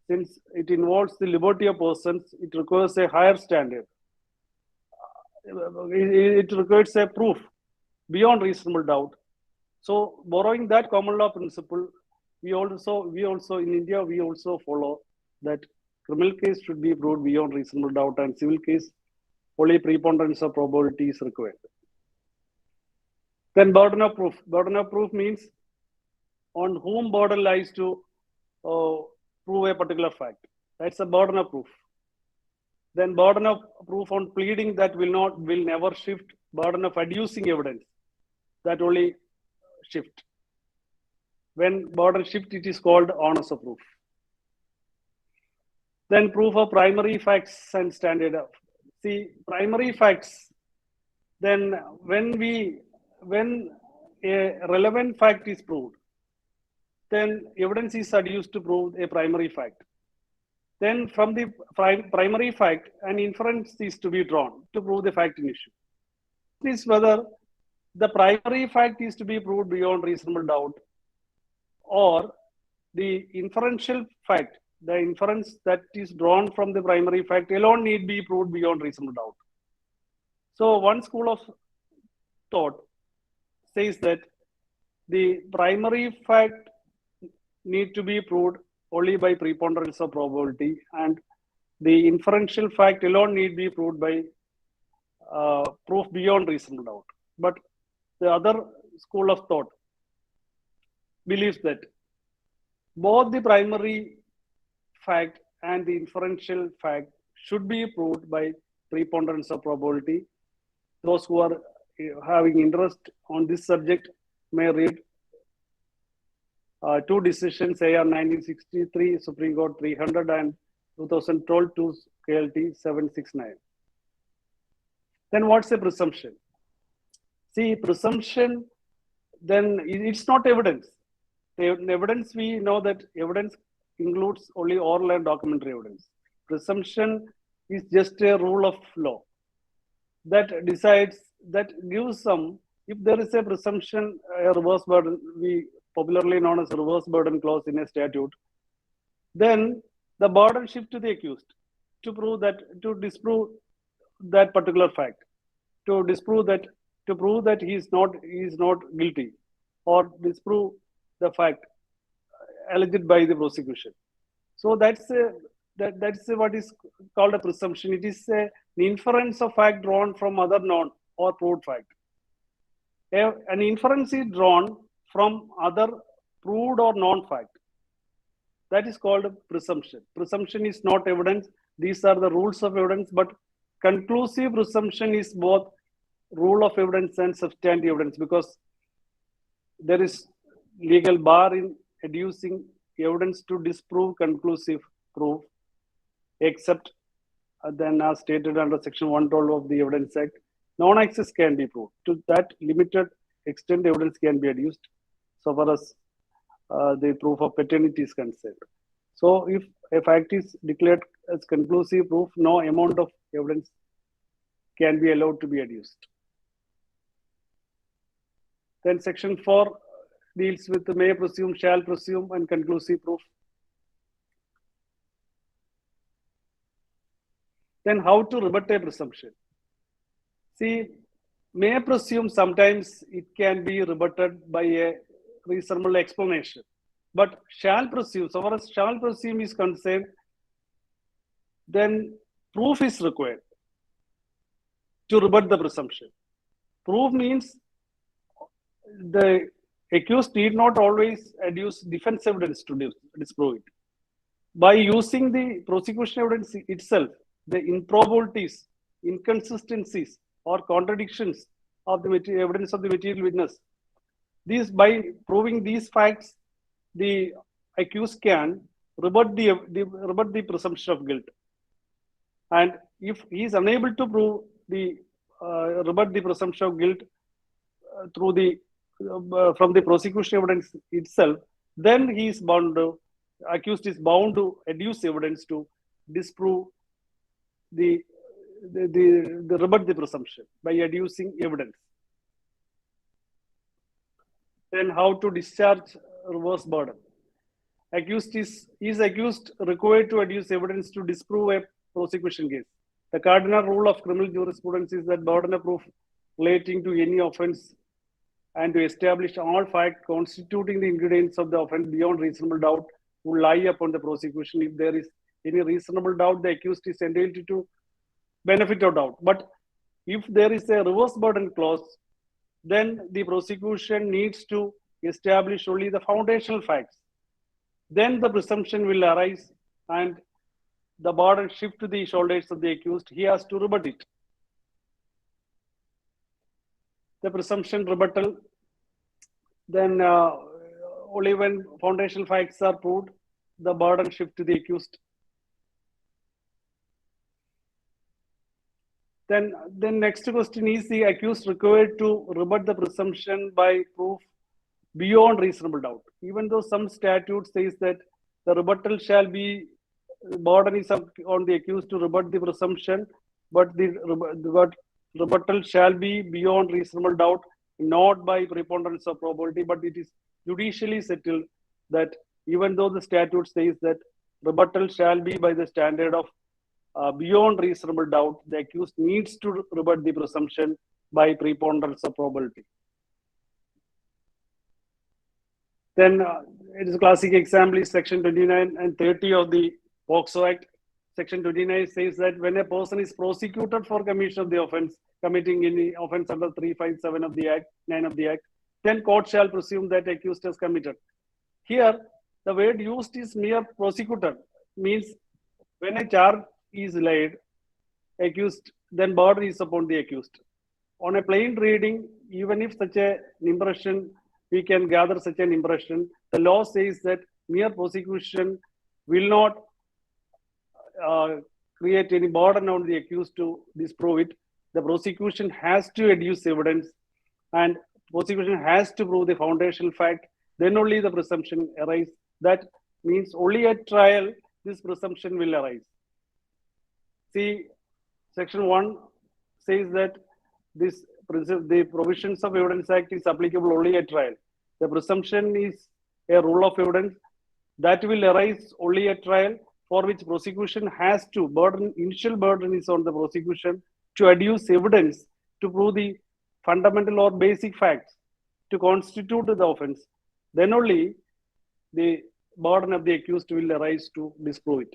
B: since it involves the liberty of persons, it requires a higher standard. It requires a proof beyond reasonable doubt. So, borrowing that common law principle, we also in India we also follow that criminal case should be proved beyond reasonable doubt, and civil case only preponderance of probability is required. Then burden of proof. Burden of proof means on whom burden lies to prove a particular fact. That's a burden of proof. Then burden of proof on pleading, that will never shift. Burden of adducing evidence, that only shift. When burden shift, it is called onus of proof. Then proof of primary facts and standard of. See, primary facts, then when a relevant fact is proved, then evidence is adduced to prove a primary fact. Then from the primary fact, an inference is to be drawn to prove the fact in issue. This is whether the primary fact is to be proved beyond reasonable doubt, or the inferential fact, the inference that is drawn from the primary fact alone need be proved beyond reasonable doubt. So one school of thought says that the primary fact need to be proved only by preponderance of probability, and the inferential fact alone need be proved by proof beyond reasonable doubt. But the other school of thought believes that both the primary fact and the inferential fact should be proved by preponderance of probability. Those who are having interest on this subject may read two decisions, AR 1963, Supreme Court 300, and 2012 to KLT 769. Then what's a presumption? See, presumption, then it's not evidence. The evidence, we know that evidence includes only oral and documentary evidence. Presumption is just a rule of law that decides, that gives some, if there is a presumption, a reverse burden, we popularly known as reverse burden clause in a statute, then the burden shift to the accused to prove that, to disprove that particular fact, to disprove that, to prove that he is not guilty, or disprove the fact alleged by the prosecution. So that's what is called a presumption. It is an inference of fact drawn from other known or proved fact. An inference is drawn from other proved or known fact. That is called a presumption. Presumption is not evidence. These are the rules of evidence, but conclusive presumption is both rule of evidence and substantive evidence, because there is legal bar in adducing evidence to disprove conclusive proof, except then as stated under section 112 of the Evidence Act, non-access can be proved. To that limited extent, evidence can be adduced so far as the proof of paternity is concerned. So if a fact is declared as conclusive proof, no amount of evidence can be allowed to be adduced. Then section 4 deals with the may presume, shall presume, and conclusive proof. Then how to rebut a presumption? See, may presume, sometimes it can be rebutted by a reasonable explanation. But shall presume, so far as shall presume is concerned, then proof is required to rebut the presumption. Proof means the accused need not always adduce defense evidence to disprove it. By using the prosecution evidence itself, the improbabilities, inconsistencies, or contradictions of the evidence of the material witness, these, by proving these facts, the accused can rebut the presumption of guilt. And if he is unable to prove the rebut the presumption of guilt through the from the prosecution evidence itself, then he is bound to, accused is bound to adduce evidence to disprove the rebut the presumption by adducing evidence. Then how to discharge reverse burden? Accused is accused required to adduce evidence to disprove a prosecution case. The cardinal rule of criminal jurisprudence is that burden of proof relating to any offense and to establish all facts constituting the ingredients of the offense beyond reasonable doubt will lie upon the prosecution. If there is any reasonable doubt, the accused is entitled to benefit of doubt. But if there is a reverse burden clause, then the prosecution needs to establish only the foundational facts. Then the presumption will arise and the burden shift to the shoulders of the accused. He has to rebut it. The presumption rebuttal, then only when foundational facts are proved, the burden shift to the accused. Then next question is, the accused required to rebut the presumption by proof beyond reasonable doubt. Even though some statute says that the rebuttal shall be, burden is on the accused to rebut the presumption, but the rebuttal shall be beyond reasonable doubt, not by preponderance of probability, but it is judicially settled that even though the statute says that rebuttal shall be by the standard of beyond reasonable doubt, the accused needs to rebut the presumption by preponderance of probability. Then it is a classic example is section 29 and 30 of the POCSO Act. Section 29 says that when a person is prosecuted for commission of the offense, committing any offense under 357 of the Act, 9 of the Act, then court shall presume that accused has committed. Here, the word used is mere prosecutor, means when a charge is laid, accused, then burden is upon the accused. On a plain reading, even if such an impression, we can gather such an impression, the law says that mere prosecution will not create any burden on the accused to disprove it. The prosecution has to adduce evidence and prosecution has to prove the foundational fact. Then only the presumption arises. That means only at trial this presumption will arise. See, section 1 says that the provisions of Evidence Act is applicable only at trial. The presumption is a rule of evidence that will arise only at trial, for which prosecution has to initial burden is on the prosecution to adduce evidence to prove the fundamental or basic facts to constitute the offense. Then only the burden of the accused will arise to disprove it.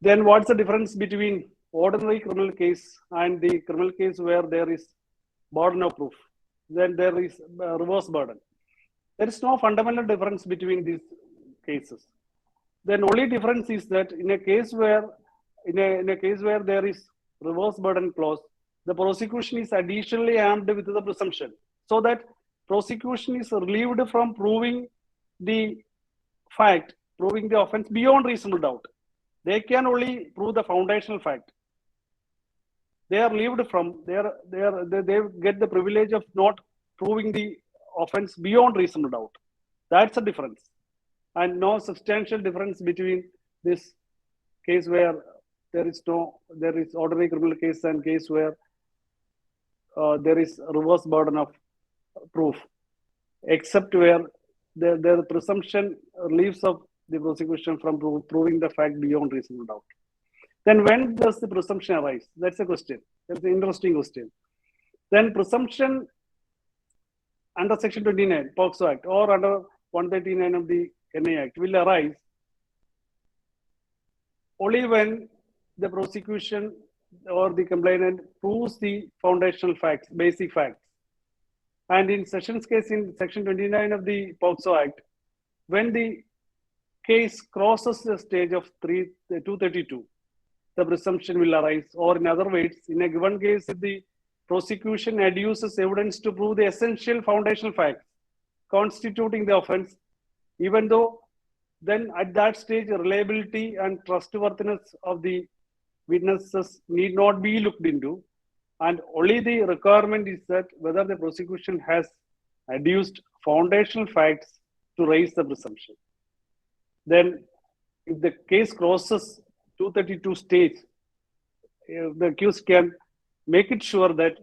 B: Then what's the difference between ordinary criminal case and the criminal case where there is burden of proof? Then there is reverse burden. There is no fundamental difference between these cases. The only difference is that in a case where there is reverse burden clause, the prosecution is additionally armed with the presumption, so that prosecution is relieved from proving the fact, proving the offense beyond reasonable doubt. They can only prove the foundational fact. They are relieved from, they get the privilege of not proving the offense beyond reasonable doubt. That's the difference. And no substantial difference between this case where there is ordinary criminal case and case where there is reverse burden of proof, except where the presumption relieves of the prosecution from proving the fact beyond reasonable doubt. Then when does the presumption arise? That's a question. That's an interesting question. Then presumption under section 29 POCSO Act or under 139 of the NA Act will arise only when the prosecution or the complainant proves the foundational facts, basic facts. And in Sessions case in section 29 of the POCSO Act, when the case crosses the stage of 232, the presumption will arise. Or in other words, in a given case, if the prosecution adduces evidence to prove the essential foundational facts constituting the offense, even though then at that stage reliability and trustworthiness of the witnesses need not be looked into, and only the requirement is that whether the prosecution has adduced foundational facts to raise the presumption. Then if the case crosses 232 stage, the accused can make it sure that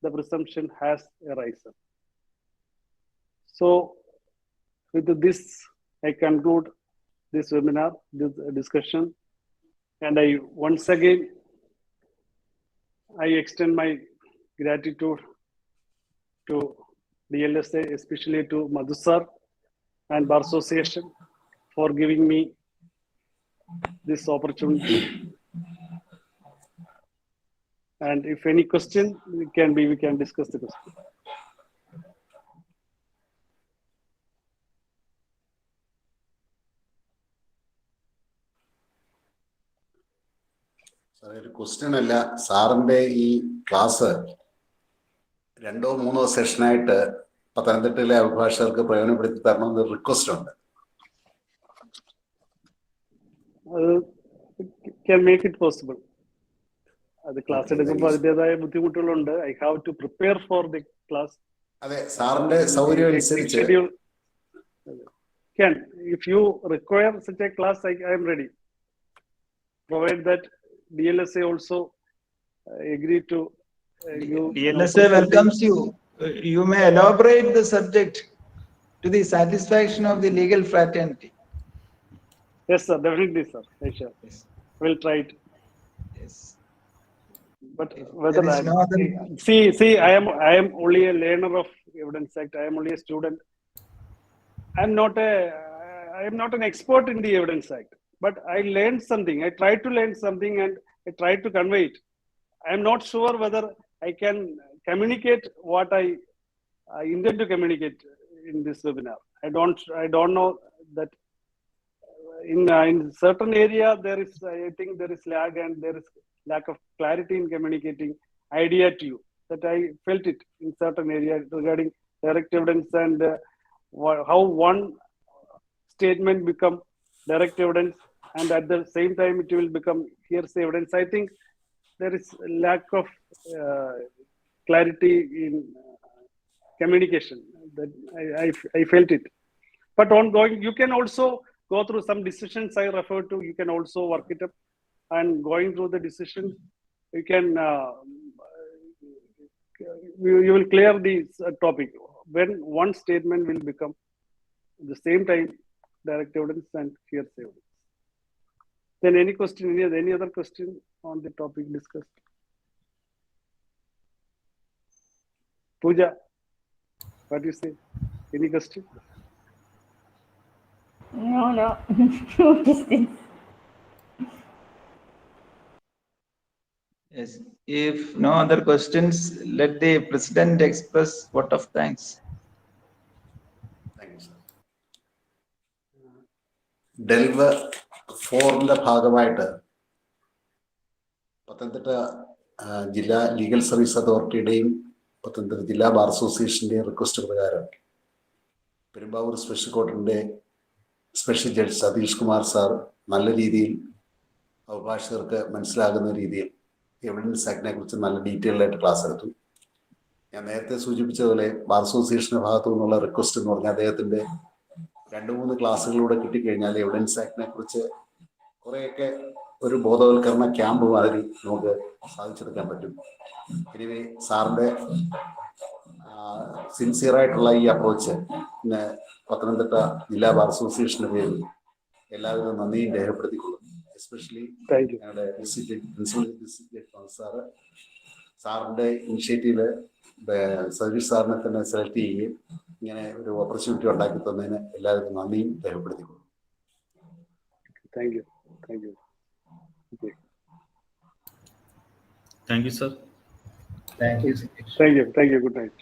B: the presumption has arisen. So with this, I conclude this webinar, this discussion, and I once again, I extend my gratitude to Dlsa, especially to Madhu sir and Bar Association for giving me this opportunity. And if any question, we can discuss the question.
E: ഒരു question അല്ല, സാറിന്റെ ഈ class 2-3 സെഷനായിട്ട് പത്തനംതിട്ടയിലെ അഭിഭാഷകർക്ക് പ്രയോജനപ്പെടുത്തി തരണമെന്ന് request ഉണ്ട്.
B: Can make it possible. The class എടുക്കുമ്പോൾ അതിൻ്റെതായ ബുദ്ധിമുട്ടുകളുണ്ട്. I have to prepare for the class.
E: അതെ, സാറിന്റെ സൗകര്യം അനുസരിച്ച്
B: can, if you require such a class, I am ready. Provide that Dlsa also agree to.
A: Dlsa welcomes you. You may elaborate the subject to the satisfaction of the legal fraternity.
B: Yes, sir. Definitely, sir. Sure. Yes. We'll try it.
A: Yes.
B: But
A: If
B: whether
A: there is no other,
B: see, I am only a learner of Evidence Act. I am only a student. I am not an expert in the Evidence Act, but I learned something. I tried to learn something and I tried to convey it. I am not sure whether I can communicate what I intend to communicate in this webinar. I don't know that in certain area there is, I think there is lag and there is lack of clarity in communicating idea to you. That I felt it in certain area regarding direct evidence and how one statement become direct evidence and at the same time it will become hearsay evidence. I think there is lack of clarity in communication. That I felt it. But ongoing, you can also go through some decisions I referred to. You can also work it up, and going through the decisions, you can you will clear the topic when one statement will become at the same time direct evidence and hearsay evidence. Then any question, any other question on the topic discussed? Pooja, what do you say? Any question?
F: No. No distance.
A: yes, if no other questions, let the president express vote of thanks.
E: Thank you sir. ഡെൽവ് 4ന്റെ ഭാഗമായിട്ട് പത്തനംതിട്ട ജില്ലാ legal service അതോറിറ്റിയുടെയും Pathanamthitta ജില്ലാ bar അസോസിയേഷൻ്റെയും request പ്രകാരം Perumbavoor special കോർട്ടിൻ്റെ special judge Satheesh Kumar sir നല്ല രീതിയിൽ അഭിഭാഷകർക്ക് മനസ്സിലാകുന്ന രീതിയിൽ എവിഡൻസ് ആക്ടിനെ കുറിച്ച് നല്ല ഡീറ്റെയിൽഡ് ആയിട്ട് ക്ലാസ് എടുത്തു. ഞാൻ നേരത്തെ സൂചിപ്പിച്ചതുപോലെ ബാർ അസോസിയേഷൻ്റെ ഭാഗത്തു നിന്നുള്ള റിക്വസ്റ്റ് എന്ന് പറഞ്ഞാൽ അദ്ദേഹത്തിൻ്റെ 2-3 ക്ലാസ്സുകളിലൂടെ കിട്ടിക്കഴിഞ്ഞാൽ എവിഡൻസ് ആക്ടിനെ കുറിച്ച് കുറേയൊക്കെ ഒരു ബോധവൽക്കരണ ക്യാമ്പ് മാതിരി നമുക്ക് സാധിച്ചെടുക്കാൻ പറ്റും. എനിവേ സാറിൻ്റെ സിൻസിയറായിട്ടുള്ള ഈ അപ്രോച്ച് പിന്നെ പത്തനംതിട്ട ജില്ലാ ബാർ അസോസിയേഷൻ്റെ പേരിൽ എല്ലാവിധ നന്ദിയും രേഖപ്പെടുത്തിക്കൊള്ളുന്നു. എസ്പെഷ്യലി ഞങ്ങളുടെ പ്രിൻസിപ്പൽ സാറിൻ്റെ ഇനിഷ്യേറ്റീവ് സർവീസ് സാറിനെ തന്നെ സെലക്ട് ചെയ്യുകയും ഇങ്ങനെ ഒരു ഓപ്പർച്യൂണിറ്റി ഉണ്ടാക്കി തന്നതിന് എല്ലാവിധ നന്ദിയും രേഖപ്പെടുത്തിക്കൊള്ളുന്നു.
B: Thank you. Okay.
C: Thank you, sir.
D: Thank you.
B: Thank you. Good night.